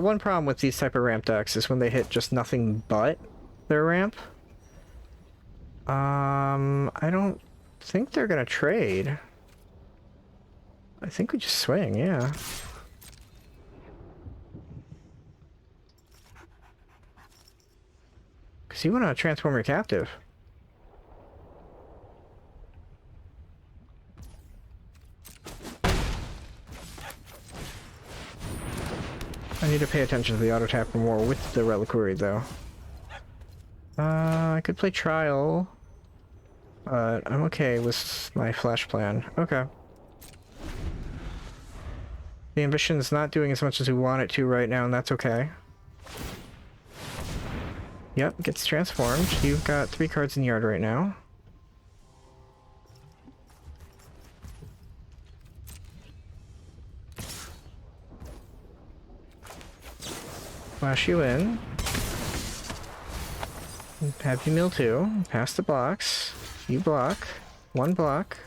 one problem with these type of ramp decks is when they hit just nothing but their ramp. I don't think they're gonna trade. I think we just swing, yeah. Because you want to transform your captive. I need to pay attention to the auto tapper more with the Reliquary though. I could play Trial, but I'm okay with my flash plan. Okay. The Ambition's not doing as much as we want it to right now, and that's okay. Yep, gets transformed. You've got 3 cards in the yard right now. Flash you in. Have you mill 2. Pass the box. You block. 1 block.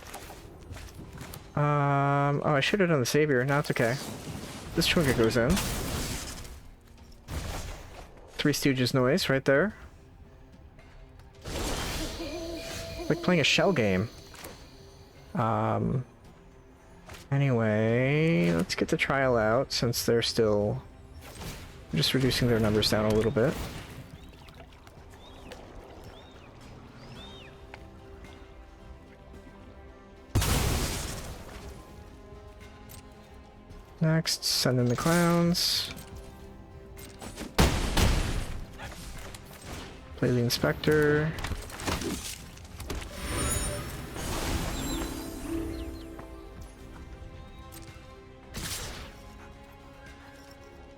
Oh, I should have done the Savior. No, it's okay. This Chwinga goes in. 3 Stooges noise right there. Like playing a shell game. Anyway, let's get the Trial out since they're still just reducing their numbers down a little bit. Next, send in the clowns. Play the Inspector.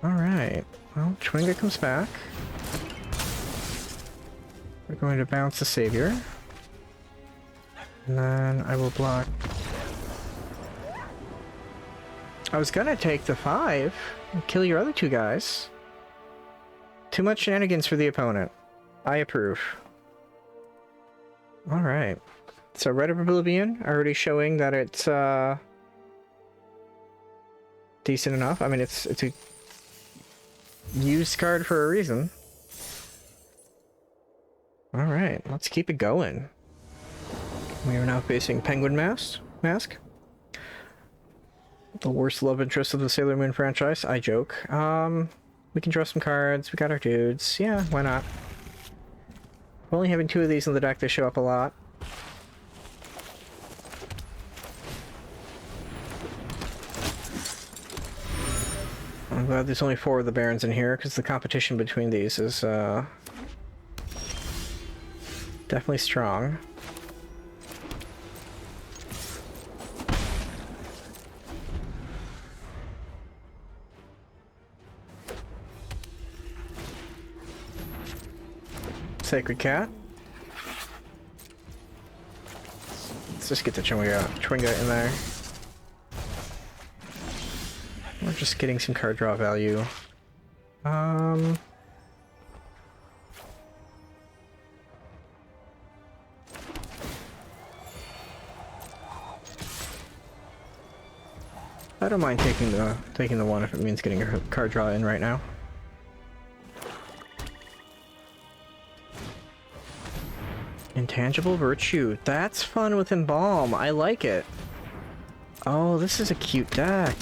Alright, well, Chwinga comes back. We're going to bounce the Savior. And then I will block. I was gonna take the 5 and kill your other 2 guys. Too much shenanigans for the opponent. I approve. Alright. So Rite of Oblivion already showing that it's decent enough. I mean it's a used card for a reason. Alright, let's keep it going. We are now facing Penguin Mask. The worst love interest of the Sailor Moon franchise. I joke. We can draw some cards. We got our dudes. Yeah, why not? Only having 2 of these in the deck, they show up a lot. I'm glad there's only 4 of the Barrens in here, because the competition between these is definitely strong. Sacred Cat. Let's just get the Chwinga in there. We're just getting some card draw value. I don't mind taking the 1 if it means getting a card draw in right now. Intangible Virtue. That's fun with Embalm. I like it. Oh, this is a cute deck.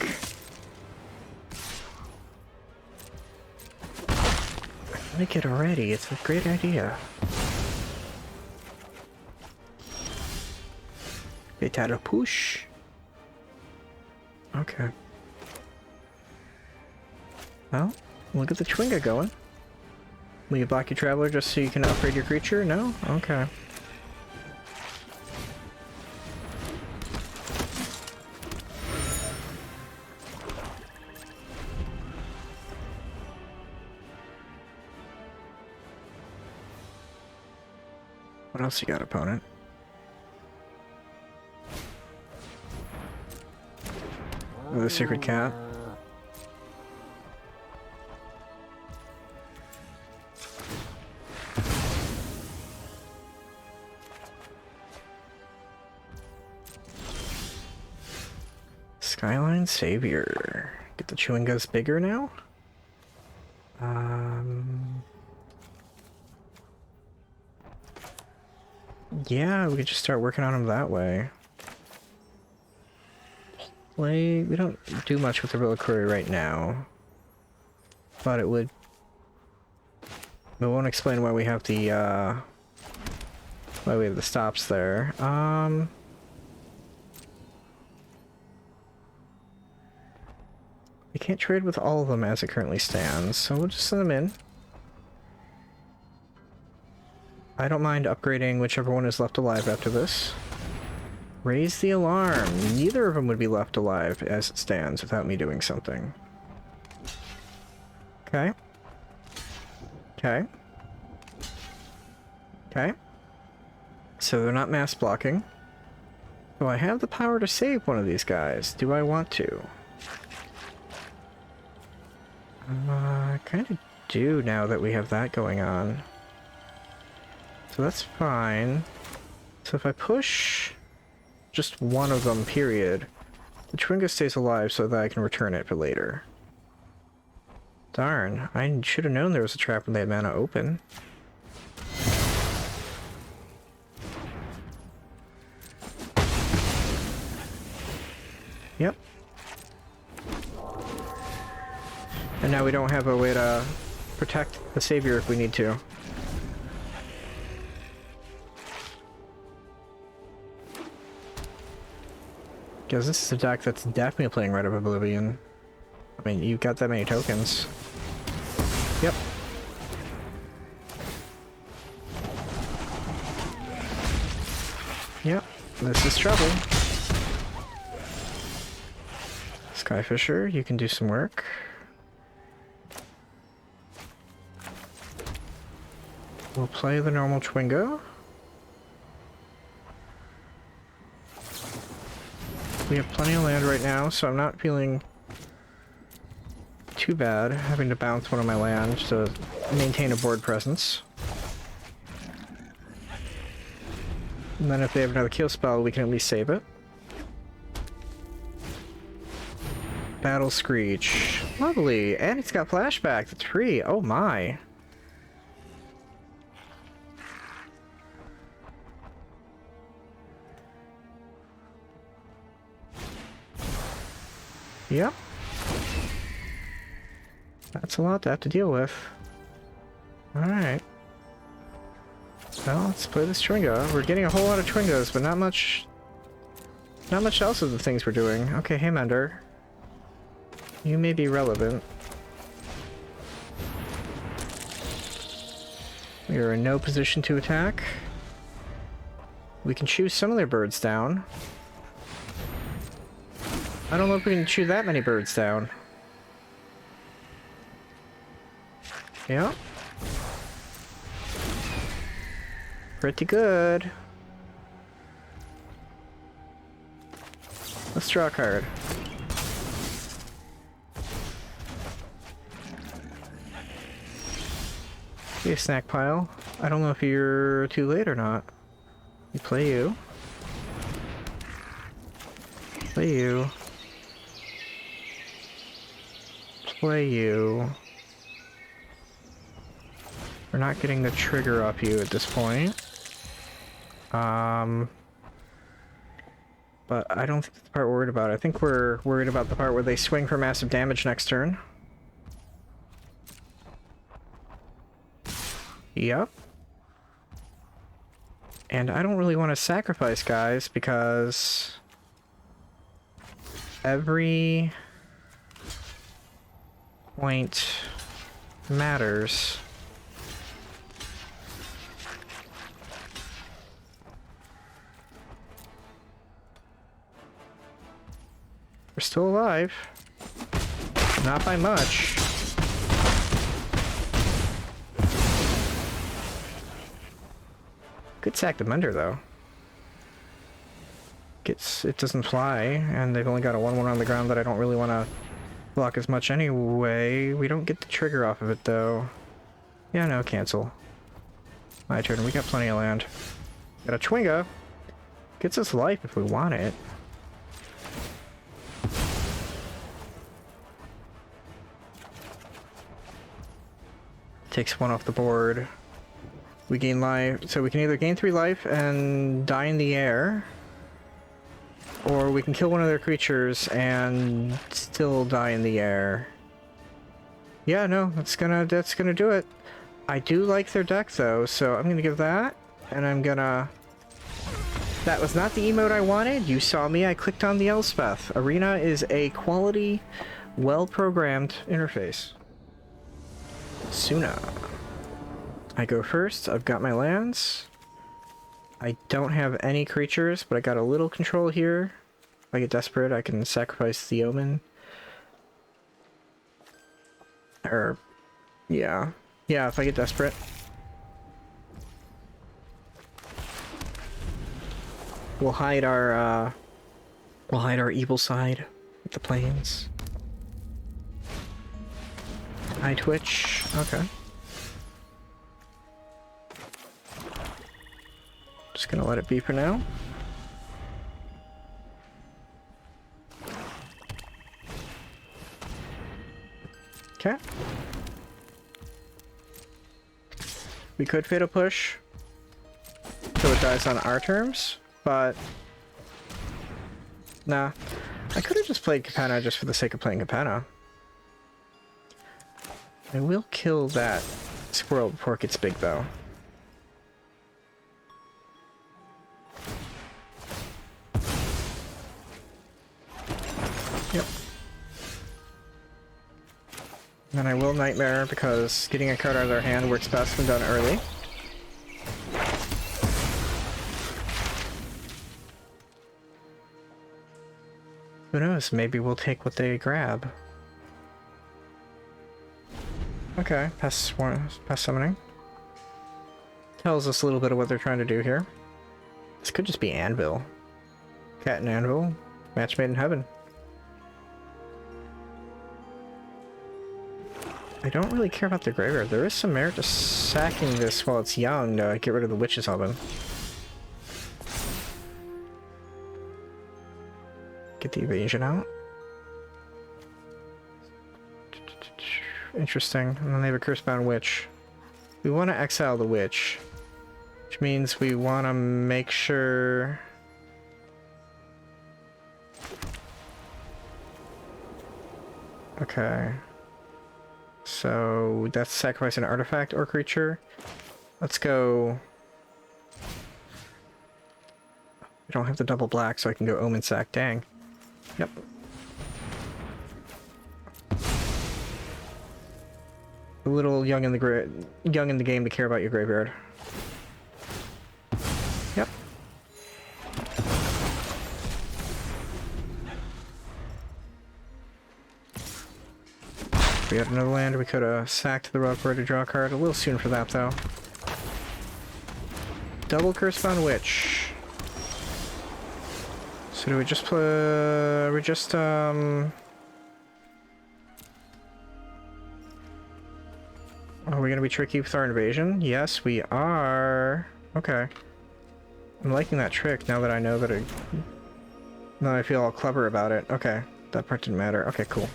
I like it already. It's a great idea. Beta push. Okay. Well, look at the Chwinga going. Will you block your Traveler just so you can upgrade your creature? No? Okay. What else you got, opponent? Oh, the Sacred Cat. Skyline Savior. Get the Chewingas bigger now? Yeah, we could just start working on them that way. We don't do much with the Reliquary right now. But it would... We won't explain why we have the, why we have the stops there. We can't trade with all of them as it currently stands, so we'll just send them in. I don't mind upgrading whichever one is left alive after this. Raise the alarm. Neither of them would be left alive as it stands without me doing something. Okay. Okay. Okay. So they're not mass blocking. So I have the power to save one of these guys. Do I want to? I kind of do now that we have that going on. So that's fine. So if I push just one of them, period, the Chewinga stays alive so that I can return it for later. Darn, I should have known there was a trap when they had mana open. Yep. And now we don't have a way to protect the Savior if we need to. Because this is a deck that's definitely playing Rite of Oblivion. I mean, you've got that many tokens. Yep. Yep, this is trouble. Skyfisher, you can do some work. We'll play the normal Chewinga. We have plenty of land right now, so I'm not feeling too bad having to bounce one of my land to maintain a board presence. And then if they have another kill spell, we can at least save it. Battle Screech. Lovely. And it's got flashback. That's free. Oh my. Yep. That's a lot to have to deal with. Alright. Well, let's play this Chewinga. We're getting a whole lot of Chewingas, but not much else of the things we're doing. Okay, hey Mender. You may be relevant. We are in no position to attack. We can chew some of their birds down. I don't know if we can chew that many birds down. Yeah. Pretty good. Let's draw a card. Be a snack pile. I don't know if you're too late or not. We play you. Play you. Play you. We're not getting the trigger off you at this point. But I don't think that's the part we're worried about. I think we're worried about the part where they swing for massive damage next turn. Yep. And I don't really want to sacrifice guys because every point matters. We're still alive. Not by much. Could sack the Mender though. It doesn't fly, and they've only got a 1/1 on the ground that I don't really want to block as much anyway. We don't get the trigger off of it though. Yeah, no, cancel. My turn. We got plenty of land. Got a Chwinga. Gets us life if we want it. Takes 1 off the board. We gain life, so we can either gain 3 life and die in the air, or we can kill one of their creatures and still die in the air. Yeah, no, that's gonna do it. I do like their deck though, so I'm gonna give that, and I'm gonna... That was not the emote I wanted. You saw me, I clicked on the Elspeth. Arena is a quality, well-programmed interface. Suna. I go first. I've got my lands. I don't have any creatures, but I got a little control here. If I get desperate, I can sacrifice the Omen. Or, yeah. Yeah, if I get desperate. We'll hide our evil side with the planes. High Twitch. Okay. Just gonna let it be for now. Okay. We could Fatal Push so it dies on our terms, but nah. I could have just played Capenna just for the sake of playing Capenna. I will kill that squirrel before it gets big, though. Yep. And I will Nightmare, because getting a card out of their hand works best when done early. Who knows, maybe we'll take what they grab. Okay, pass summoning. Tells us a little bit of what they're trying to do here. This could just be Anvil. Cat and Anvil, match made in heaven. I don't really care about the graveyard. There is some merit to sacking this while it's young to get rid of the Witch's Oven. Get the evasion out. Interesting. And then they have a Cursebound Witch. We want to exile the Witch, which means we want to make sure... Okay. So that's sacrifice an artifact or creature. Let's go... I don't have the double black, so I can go Omen Sack. Dang. Yep. A little young in the game to care about your graveyard. Yep. If we had another land, we could have sacked the Rock Board to draw a card. A little soon for that, though. Double Cursebound Witch. So do we just play... we just, Are we gonna be tricky with our invasion? Yes, we are. Okay. I'm liking that trick now that I know that now I feel all clever about it. Okay. That part didn't matter. Okay, cool.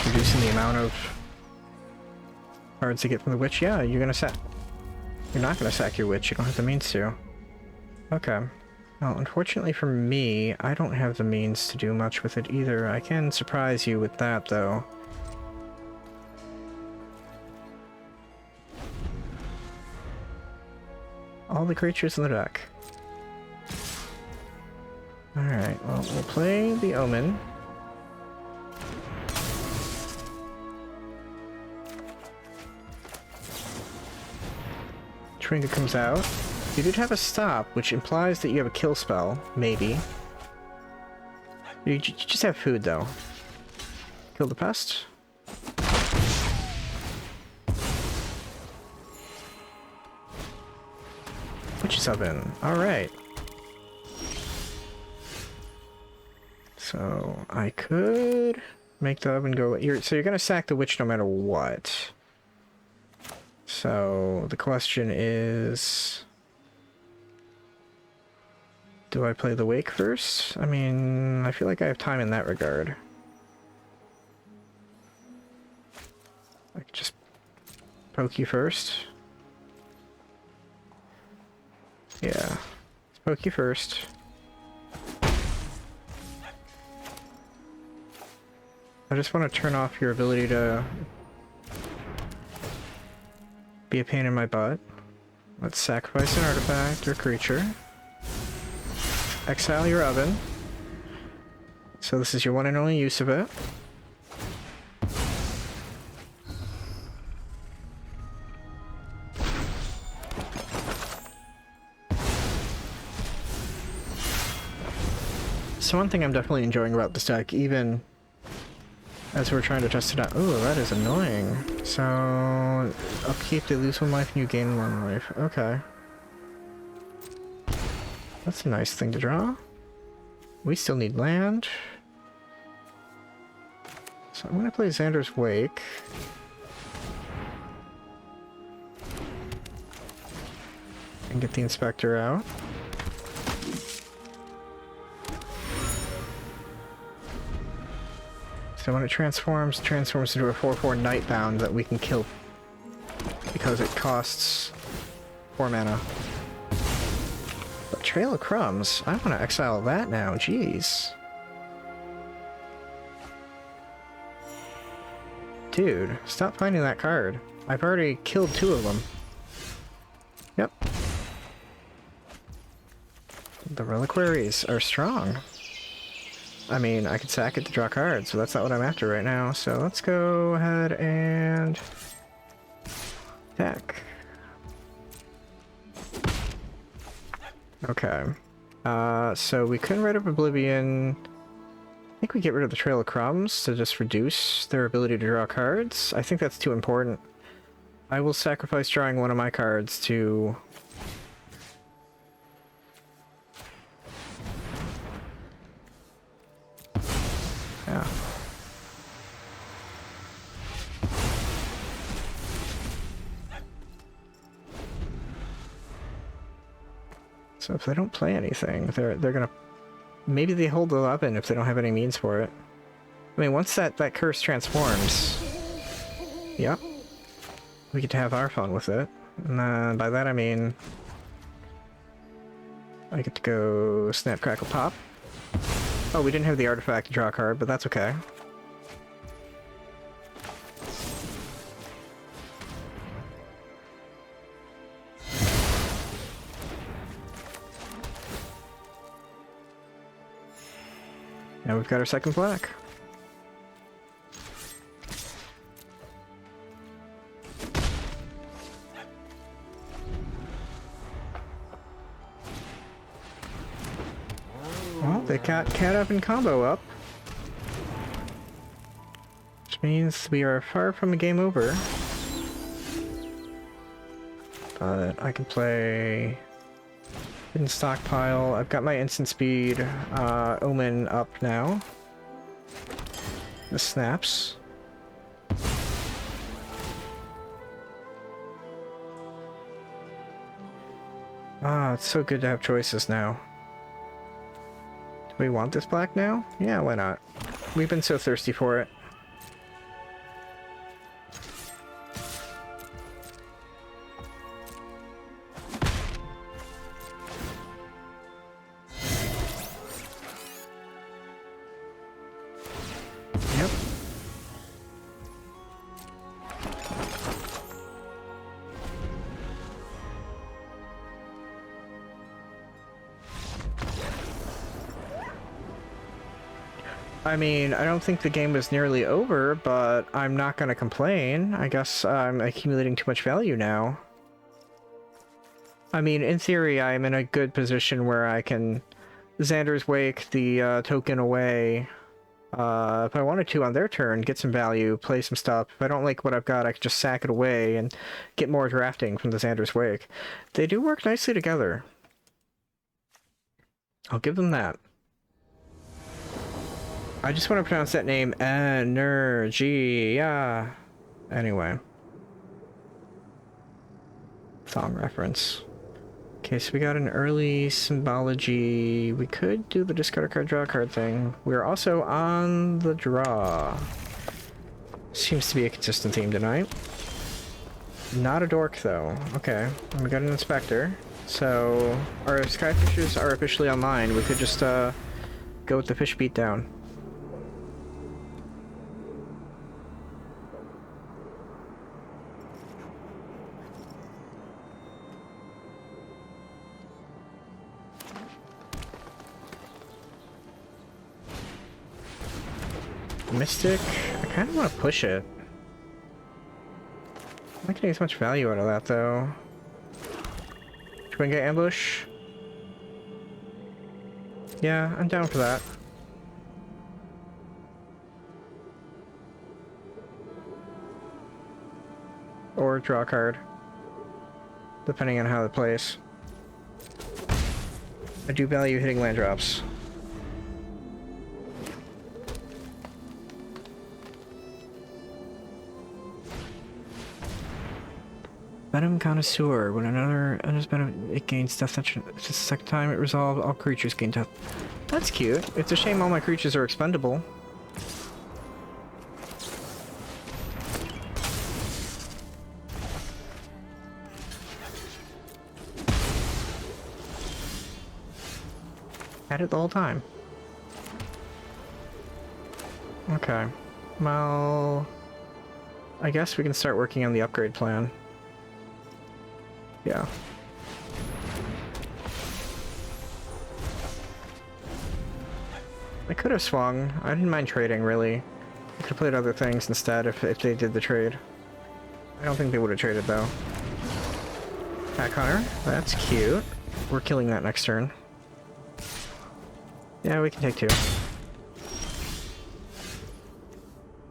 Reducing the amount of cards to get from the Witch. Yeah, you're gonna sack. You're not gonna sack your Witch. You don't have the means to. Okay. Well, unfortunately for me, I don't have the means to do much with it either. I can surprise you with that, though. All the creatures in the deck. Alright, well, we'll play the Omen. Trinket comes out. You did have a stop, which implies that you have a kill spell, maybe. You just have food, though. Kill the pest. Witch's oven. Alright. So, I could make the oven go... so you're gonna sack the witch no matter what. So, the question is... do I play the wake first? I mean, I feel like I have time in that regard. I could just poke you first. Yeah, let's poke you first. I just want to turn off your ability to be a pain in my butt. Let's sacrifice an artifact or creature. Exile your oven. So this is your one and only use of it. So one thing I'm definitely enjoying about this deck, even as we're trying to test it out... ooh, that is annoying. So... upkeep, they lose 1 life and you gain 1 life. Okay. That's a nice thing to draw. We still need land. So I'm gonna play Xander's Wake. And get the Inspector out. So when it transforms into a 4/4 Nightbound that we can kill because it costs 4 mana. But Trail of Crumbs, I want to exile that now, jeez. Dude, stop finding that card. I've already killed 2 of them. Yep. The reliquaries are strong. I mean, I could sack it to draw cards, so that's not what I'm after right now. So let's go ahead and attack. Okay. So we couldn't Rite of Oblivion. I think we get rid of the Trail of Crumbs to just reduce their ability to draw cards. I think that's too important. I will sacrifice drawing one of my cards to... yeah. So if they don't play anything, they're gonna... maybe they hold the oven if they don't have any means for it. I mean, once that curse transforms... yep. We get to have our fun with it. And by that I mean... I get to go Snap, Crackle, Pop. Oh, we didn't have the artifact to draw a card, but that's okay. Now we've got our second black. Well, they got cat up and combo up. Which means we are far from a game over. But I can play... hidden stockpile. I've got my instant speed Omen up now. The snaps. Ah, it's so good to have choices now. Do we want this black now? Yeah, why not? We've been so thirsty for it. I mean, I don't think the game was nearly over, but I'm not gonna complain. I guess I'm accumulating too much value now. I mean, in theory, I'm in a good position where I can Xander's Wake the token away. If I wanted to on their turn, get some value, play some stuff. If I don't like what I've got, I can just sack it away and get more drafting from the Xander's Wake. They do work nicely together. I'll give them that. I just want to pronounce that name Energy. Yeah. Anyway. Song reference. Okay, so we got an early symbology. We could do the discard a card, draw a card thing. We're also on the draw. Seems to be a consistent theme tonight. Not a dork, though. Okay, and we got an inspector. So, our Skyfishers are officially online. We could just go with the fish beatdown. Mystic, I kind of want to push it. I'm not getting as much value out of that, though. Twinga ambush? Yeah, I'm down for that. Or draw a card. Depending on how it plays. I do value hitting land drops. Venom Connoisseur. When another enters Venom, it gains death touch. It's the second time it resolves, all creatures gain death. That's cute. It's a shame all my creatures are expendable. Had it the whole time. Okay. Well, I guess we can start working on the upgrade plan. Yeah. I could have swung. I didn't mind trading, really. I could have played other things instead if they did the trade. I don't think they would have traded, though. Pack Hunter. That's cute. We're killing that next turn. Yeah, we can take two.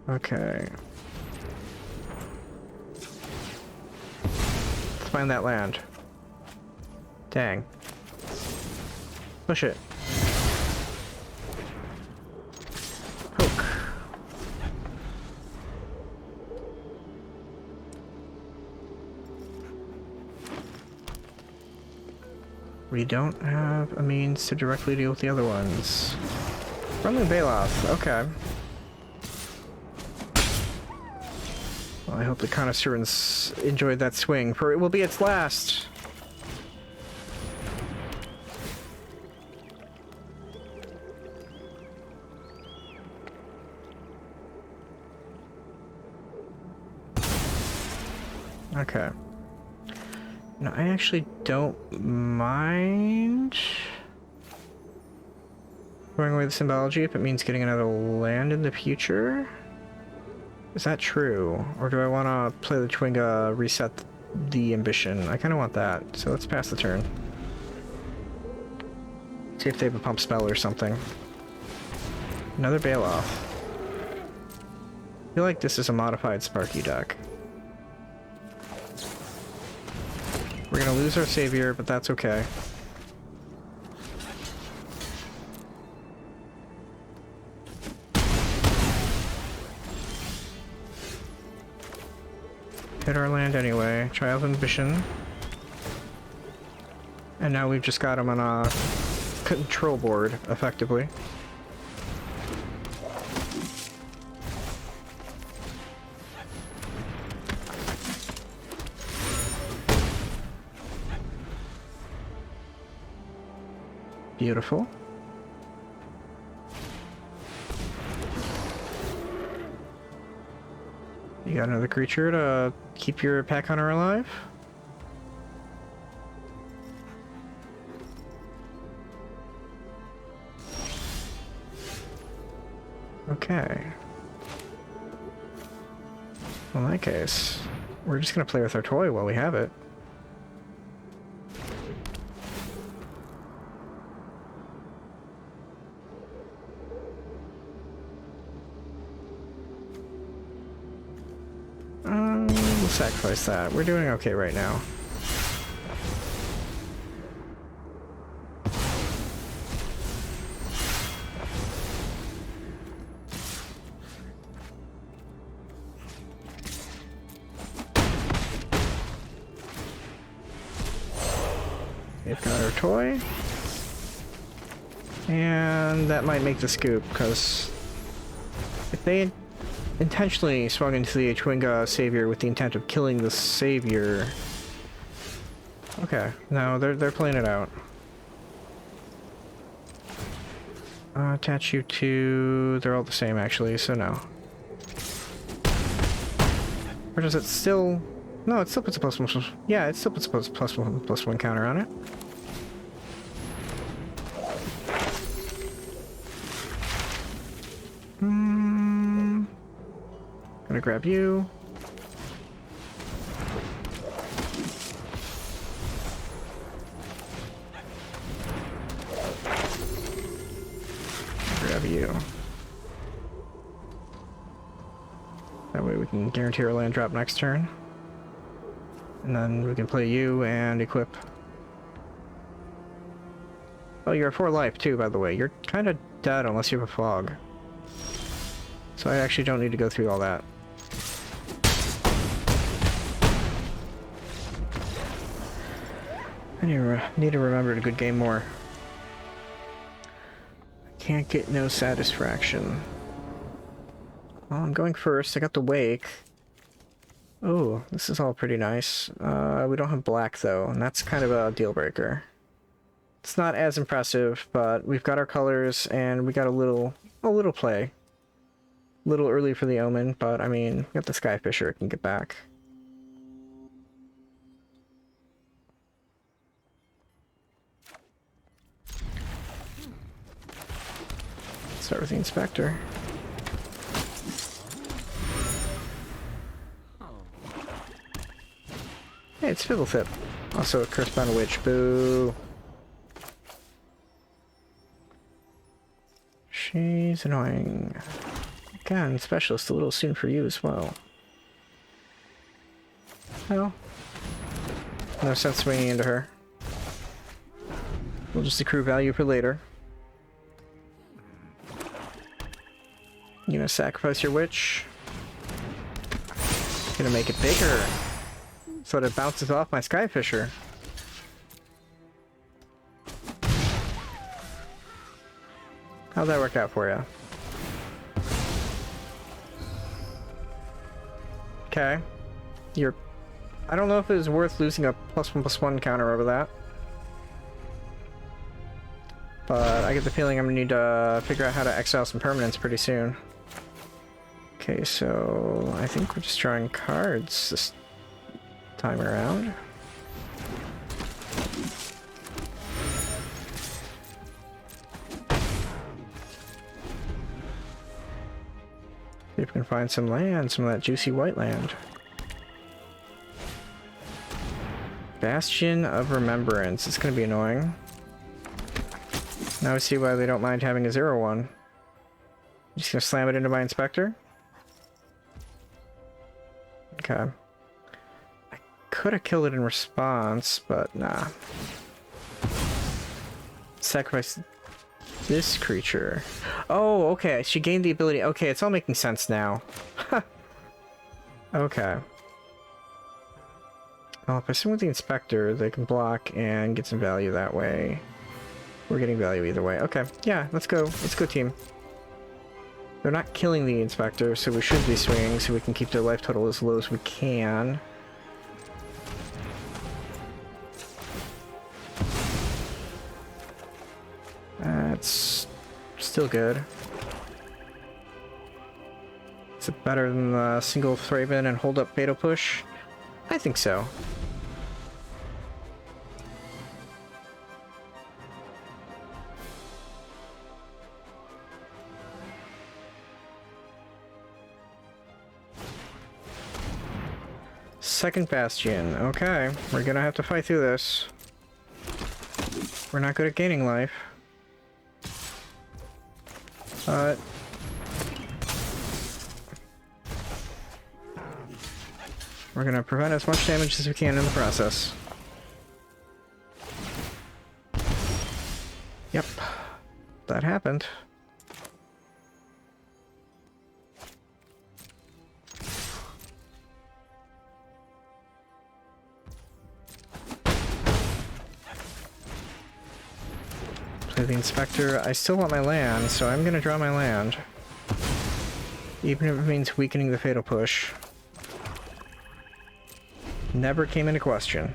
Okay. Find that land. Dang. Push it. Poke. We don't have a means to directly deal with the other ones. Friendly Bailoff. Okay. Well, I hope the connoisseurs enjoyed that swing, for it will be its last. Okay. No, I actually don't mind throwing away the symbology if it means getting another land in the future. Is that true? Or do I want to play the Twinga, reset the ambition? I kind of want that, so let's pass the turn. See if they have a pump spell or something. Another Bailoff. I feel like this is a modified Sparky deck. We're gonna lose our Savior, but that's okay. Hit our land anyway. Trial of Ambition. And now we've just got him on a control board, effectively. Beautiful. You got another creature to keep your pack hunter alive? Okay. Well, in that case, we're just gonna play with our toy while we have it. sacrifice that. We're doing okay right now. They've got our toy. And that might make the scoop, because if they intentionally swung into the Chwinga Savior with the intent of killing the Savior... Okay, no, they're playing it out. Attach you to... They're all the same, actually, so no. Or does it still... No, it still puts a +1... Yeah, it still puts a +1 counter on it. Gonna grab you. Grab you. That way we can guarantee our land drop next turn. And then we can play you and equip. Oh, you're at 4 life too, by the way. You're kind of dead unless you have a fog. So I actually don't need to go through all that. I need to remember to good game more. I can't get no satisfaction. Well, I'm going first. I got the wake. Oh, this is all pretty nice. We don't have black though, and that's kind of a deal breaker. It's not as impressive, but we've got our colors and we got a little play. A little early for the Omen, but I mean, we got the Skyfisher, can get back. Start with the Inspector. Hey, it's Fiddlefip. Also a Cursebound Witch. Boo! She's annoying. Again, Specialist, a little soon for you as well. Well, no sense swinging into her. We'll just accrue value for later. You gonna sacrifice your witch? Gonna make it bigger so that it bounces off my Skyfisher. How'd that work out for you? Okay. I don't know if it was worth losing a +1/+1 counter over that. But I get the feeling I'm gonna need to figure out how to exile some permanents pretty soon. Okay, so I think we're just drawing cards this time around. See if we can find some land, some of that juicy white land. Bastion of Remembrance. It's gonna be annoying. Now I see why they don't mind having a 0/1. Just gonna slam it into my Inspector. Okay. I could have killed it in response, but nah. Sacrifice this creature. Oh, okay. She gained the ability. Okay, it's all making sense now. Okay. Well, if I swing with the Inspector, they can block and get some value that way. We're getting value either way. Okay, yeah, let's go. Let's go, team. They're not killing the Inspector, so we should be swinging so we can keep their life total as low as we can. That's still good. Is it better than the single Thraben and hold up Fatal Push? I think so. Second Bastion. Okay, we're gonna have to fight through this. We're not good at gaining life. We're gonna prevent as much damage as we can in the process. Yep. That happened. Play the Inspector. I still want my land, so I'm gonna draw my land. Even if it means weakening the Fatal Push. Never came into question.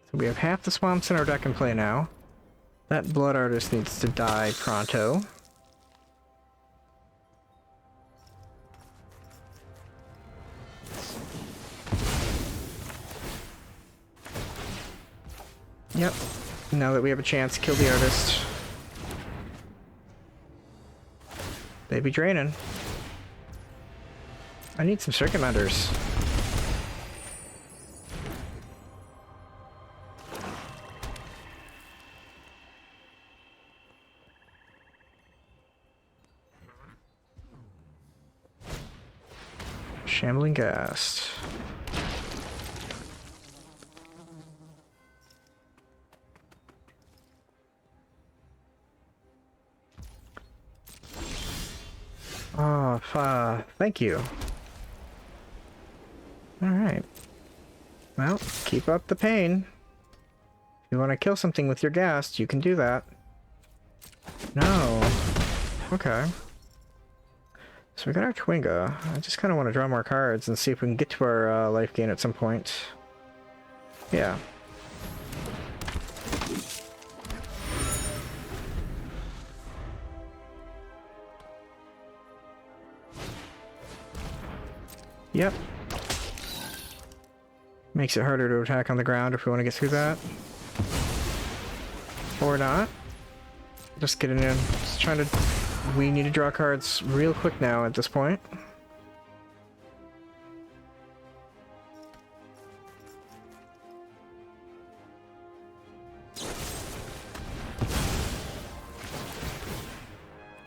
So we have half the swamps in our deck in play now. That Blood Artist needs to die pronto. Yep. Now that we have a chance, kill the artist. They be draining. I need some circuit menders. Shambling Ghast. Oh, thank you. Alright. Well, keep up the pain. If you want to kill something with your Ghast, you can do that. No. Okay. So we got our Twinga. I just kind of want to draw more cards and see if we can get to our life gain at some point. Yeah. Yep. Makes it harder to attack on the ground if we want to get through that. Or not. Just getting in. Just trying to... We need to draw cards real quick now at this point.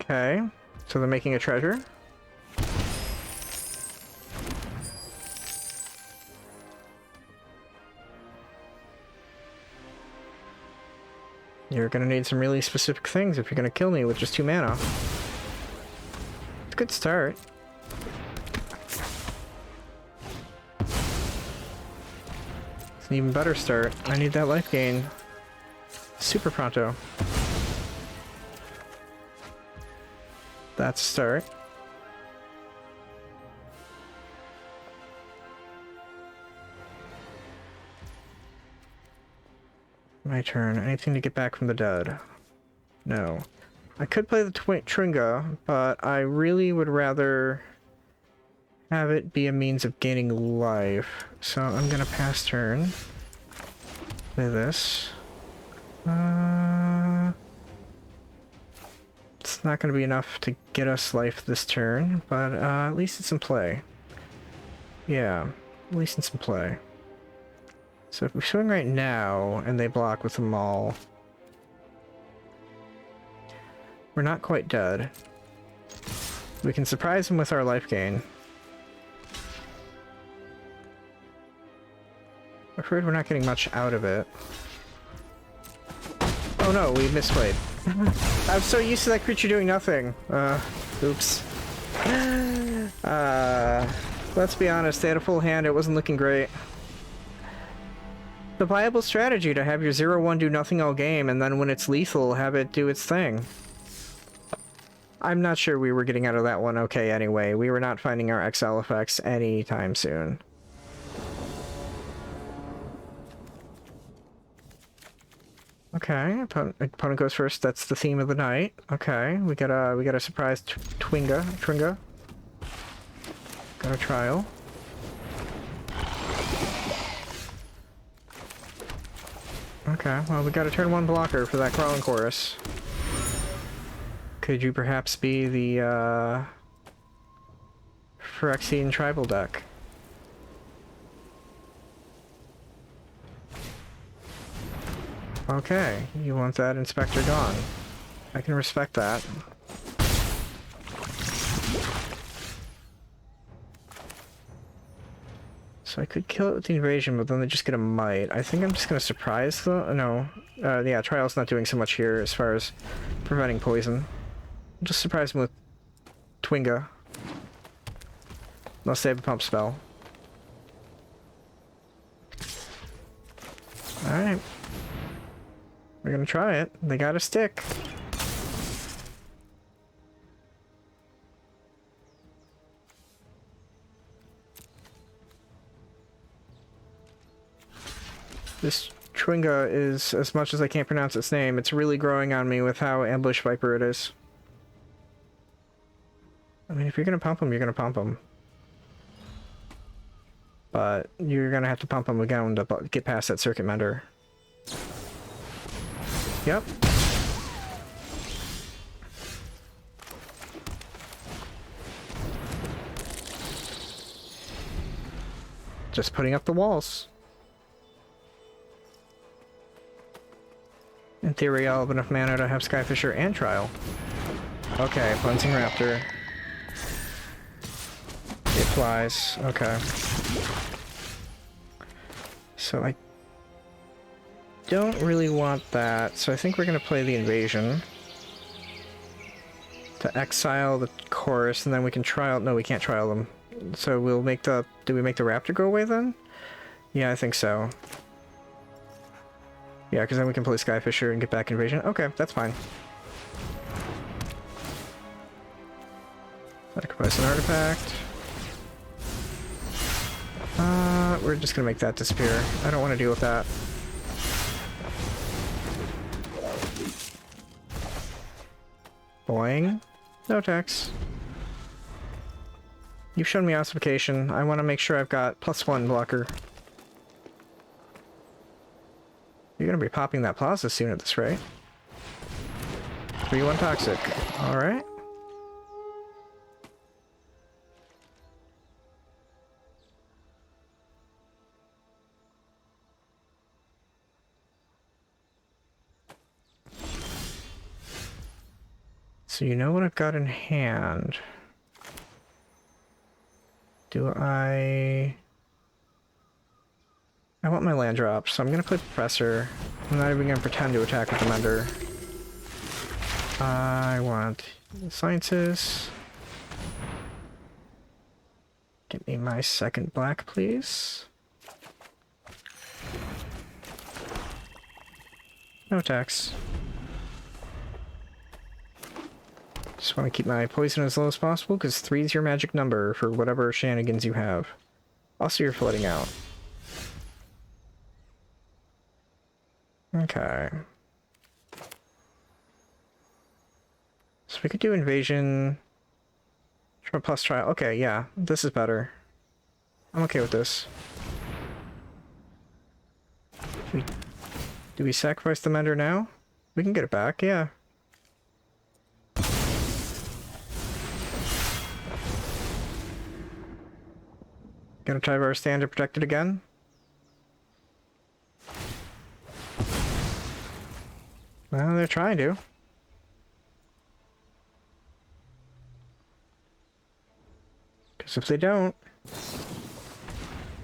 Okay. So they're making a treasure. You're gonna need some really specific things if you're gonna kill me with just 2 mana. It's a good start. It's an even better start. I need that life gain. Super pronto. That's a start. My turn. Anything to get back from the dead? No. I could play the Tringa, but I really would rather have it be a means of gaining life. So I'm gonna pass turn. Play this. It's not gonna be enough to get us life this turn, but at least it's in play. Yeah, at least it's in play. So if we swing right now, and they block with the Maul, we're not quite dead. We can surprise them with our life gain. I'm afraid we're not getting much out of it. Oh no, we misplayed. I'm so used to that creature doing nothing. Oops. Let's be honest, they had a full hand, it wasn't looking great. The viable strategy to have your 0/1 do nothing all game, and then when it's lethal, have it do its thing. I'm not sure we were getting out of that one okay anyway. We were not finding our XL effects anytime soon. Okay, opponent goes first. That's the theme of the night. Okay, we got a surprise Tringa. Got a trial. Okay, well, we got a turn 1 blocker for that Crawling Chorus. Could you perhaps be the, Phyrexian tribal deck? Okay, you want that Inspector gone. I can respect that. So I could kill it with the invasion, but then they just get a might. I think I'm just gonna surprise the... No. Yeah, Trial's not doing so much here as far as preventing poison. I'll just surprise him with Twinga. Unless they have a pump spell. Alright. We're gonna try it. They got a stick. This Twinga is, as much as I can't pronounce its name, it's really growing on me with how Ambush Viper it is. I mean, if you're gonna pump him, you're gonna pump him. But you're gonna have to pump him again to get past that Circuit Mender. Yep. Just putting up the walls. In theory, I'll have enough mana to have Skyfisher and Trial. Okay, Cleansing Raptor. It flies. Okay. So I don't really want that, so I think we're gonna play the Invasion. To exile the Chorus, and then we can trial... No, we can't trial them. So we'll make the... Do we make the Raptor go away then? Yeah, I think so. Yeah, because then we can play Skyfisher and get back Invasion. Okay, that's fine. Sacrifice an artifact. We're just gonna make that disappear. I don't want to deal with that. Boing. No tax. You've shown me ossification. I want to make sure I've got +1 blocker. You're gonna be popping that Plaza soon at this rate. 3-1 toxic. Alright. So you know what I've got in hand. Do I want my land drop, so I'm gonna play Professor. I'm not even gonna pretend to attack with the Mender. I want Sciences. Give me my second black, please. No attacks. Just want to keep my poison as low as possible, because 3 is your magic number for whatever shenanigans you have. Also, you're floating out. Okay. So we could do Invasion... plus Trial. Okay, yeah. This is better. I'm okay with this. Do we sacrifice the Mender now? We can get it back, yeah. Gonna try our stand to protect it again? Well, they're trying to. Because if they don't...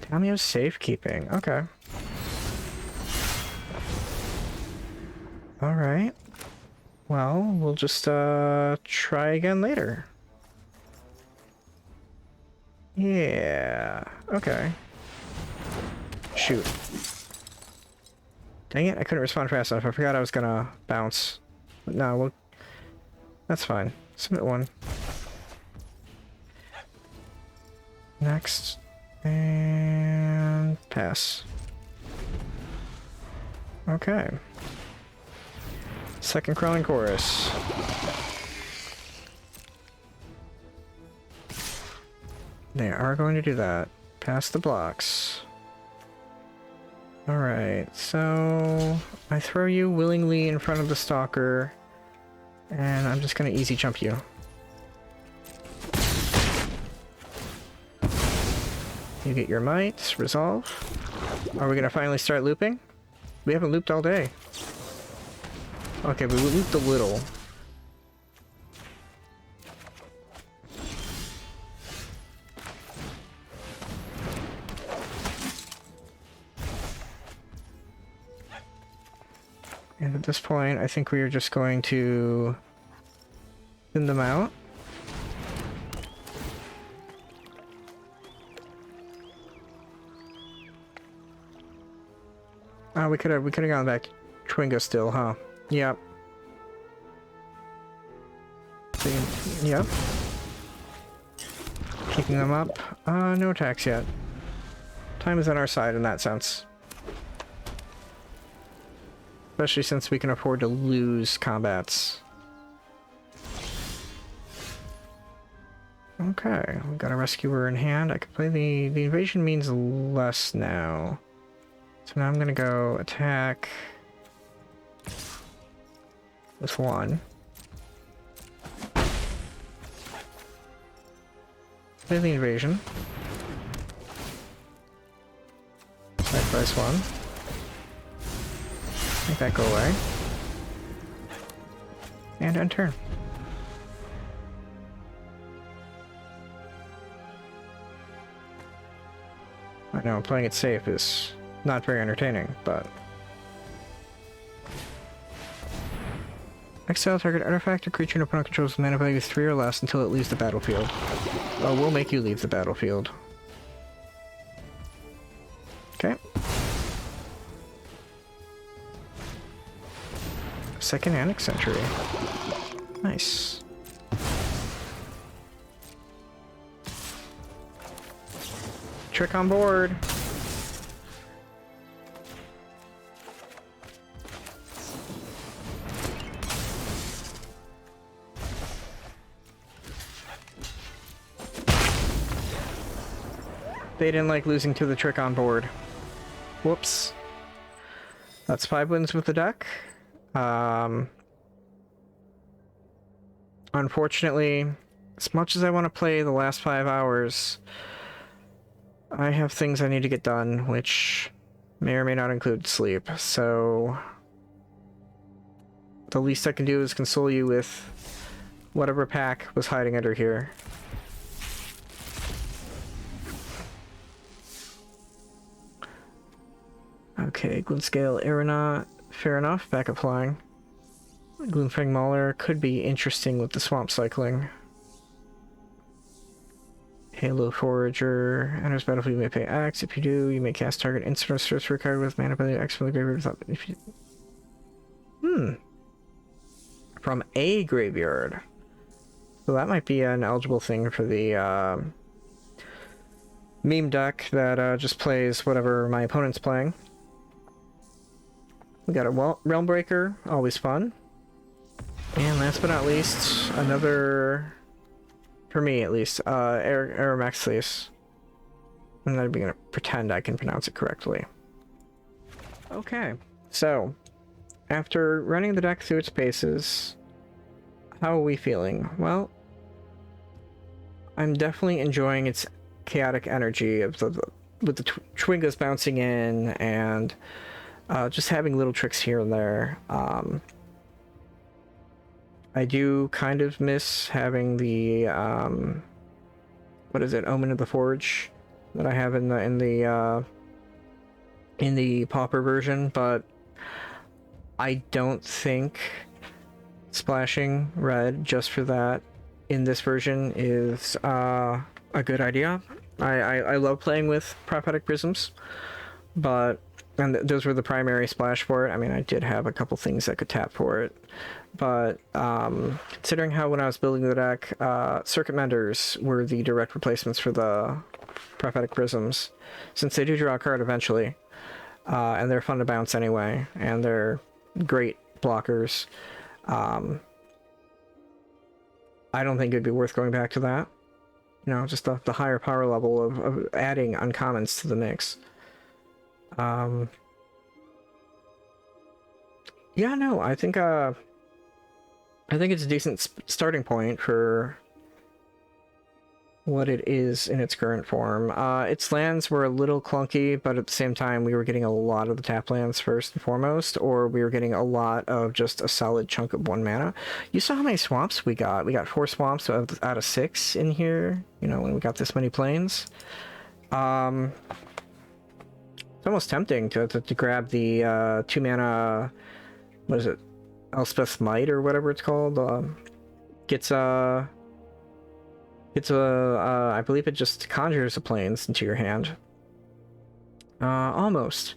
Tell me how safekeeping. Okay. Alright. Well, we'll just try again later. Yeah. Okay. Shoot. Dang it, I couldn't respond fast enough. I forgot I was gonna bounce. But no, we'll... That's fine. Submit 1. Next. And... pass. Okay. Second Crawling Chorus. They are going to do that. Pass the blocks. Alright, so... I throw you willingly in front of the Stalker, and I'm just gonna easy jump you. You get your might, resolve. Are we gonna finally start looping? We haven't looped all day. Okay, but we looped a little. And at this point, I think we are just going to thin them out. Oh, we could have gone back Twingo still, huh? Yep. Yep. Keeping them up. No attacks yet. Time is on our side in that sense. Especially since we can afford to lose combats. Okay, we got a rescuer in hand. I could play the invasion means less now. So now I'm gonna go attack with one. Play the invasion. Sacrifice one. Make that go away. And end turn. I know, playing it safe is not very entertaining, but... Exile target artifact or creature an opponent controls with mana value 3 or less until it leaves the battlefield. Oh, we'll make you leave the battlefield. Okay. Second Annex Sentry. Nice. Trick on board! They didn't like losing to the trick on board. Whoops. That's 5 wins with the deck. Unfortunately, as much as I want to play the last 5 hours, I have things I need to get done, which may or may not include sleep, so the least I can do is console you with whatever pack was hiding under here. Okay, Gloomscale Aeronaut, fair enough, backup flying. Gloomfang Mauler could be interesting with the swamp cycling. Halo Forager, enters battlefield, you may pay X. If you do, you may cast target instant or sorcery card with mana value X from the graveyard without... If you... From a graveyard. So that might be an eligible thing for the meme deck that just plays whatever my opponent's playing. We got a Realm Breaker, always fun. And last but not least, another, for me at least, Aeromaxis. I'm not even gonna pretend I can pronounce it correctly. Okay, so after running the deck through its paces, how are we feeling? Well, I'm definitely enjoying its chaotic energy of with the Twingos bouncing in and just having little tricks here and there. I do kind of miss having the what is it, Omen of the Forge that I have in the Pauper version, but I don't think splashing red just for that in this version is a good idea. I love playing with Prophetic Prisms, but those were the primary splash for it. I mean, I did have a couple things that could tap for it, but considering how when I was building the deck, Circuit Menders were the direct replacements for the Prophetic Prisms, since they do draw a card eventually, and they're fun to bounce anyway, and they're great blockers. I don't think it'd be worth going back to that. You know, just the higher power level of adding uncommons to the mix. Yeah, no, I think it's a decent starting point for what it is in its current form. Its lands were a little clunky, but at the same time we were getting a lot of the tap lands first and foremost, or we were getting a lot of just a solid chunk of 1 mana. You saw how many swamps we got. We got 4 swamps out of 6 in here, you know, when we got this many planes. It's almost tempting to grab the 2 mana what is it? Elspeth's Might or whatever it's called. Gets I believe it just conjures a plains into your hand. Almost,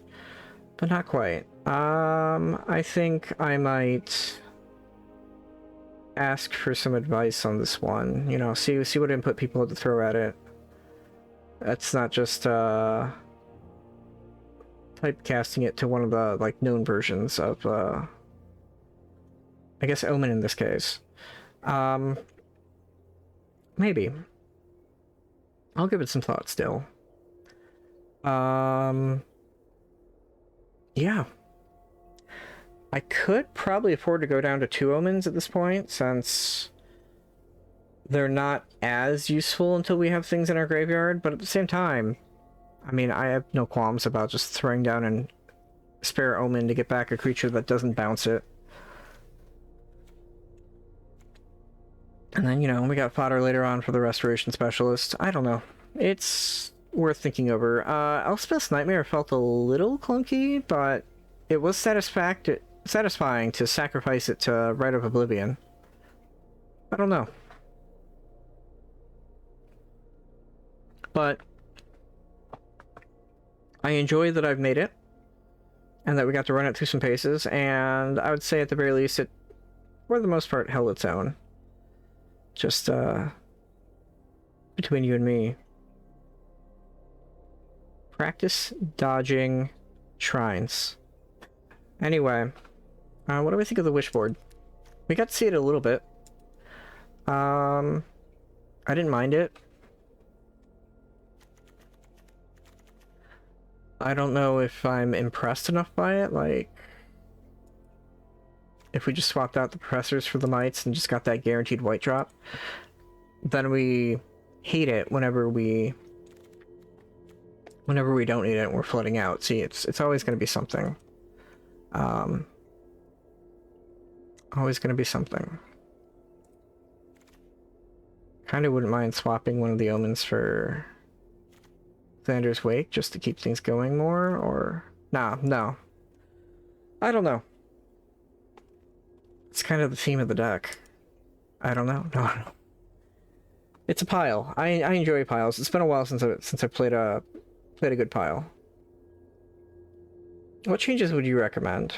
but not quite. I think I might ask for some advice on this one. You know, see what input people have to throw at it. That's not just typecasting it to one of the like known versions of I guess Omen in this case. Maybe. I'll give it some thought still. Yeah. I could probably afford to go down to 2 Omens at this point, since they're not as useful until we have things in our graveyard, but at the same time, I mean, I have no qualms about just throwing down an spare Omen to get back a creature that doesn't bounce it. And then, you know, we got fodder later on for the Restoration Specialist. I don't know. It's worth thinking over. Elspeth's Nightmare felt a little clunky, but it was satisfying to sacrifice it to Rite of Oblivion. I don't know. But I enjoy that I've made it, and that we got to run it through some paces, and I would say at the very least it, for the most part, held its own. Just, between you and me. Practice dodging shrines. Anyway, what do we think of the wishboard? We got to see it a little bit. I didn't mind it. I don't know if I'm impressed enough by it, like, if we just swapped out the Professors for the Mites and just got that guaranteed white drop, then we hate it whenever we don't need it and we're floating out. See, it's always going to be something. Always going to be something. Kind of wouldn't mind swapping one of the Omens for Xander's Wake just to keep things going more, or... Nah, no. I don't know. It's kind of the theme of the deck. I don't know. No. It's a pile. I enjoy piles. It's been a while since I played a good pile. What changes would you recommend?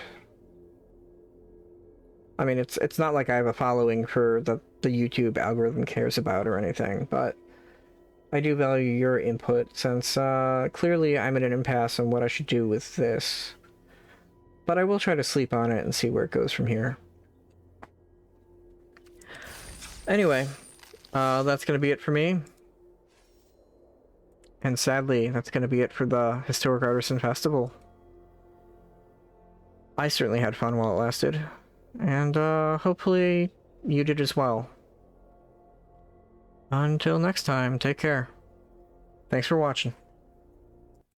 I mean, it's not like I have a following for the YouTube algorithm cares about or anything, but I do value your input, since clearly I'm at an impasse on what I should do with this. But I will try to sleep on it and see where it goes from here. Anyway, that's going to be it for me. And sadly, that's going to be it for the Historic Artisan Festival. I certainly had fun while it lasted. And hopefully you did as well. Until next time, take care. Thanks for watching.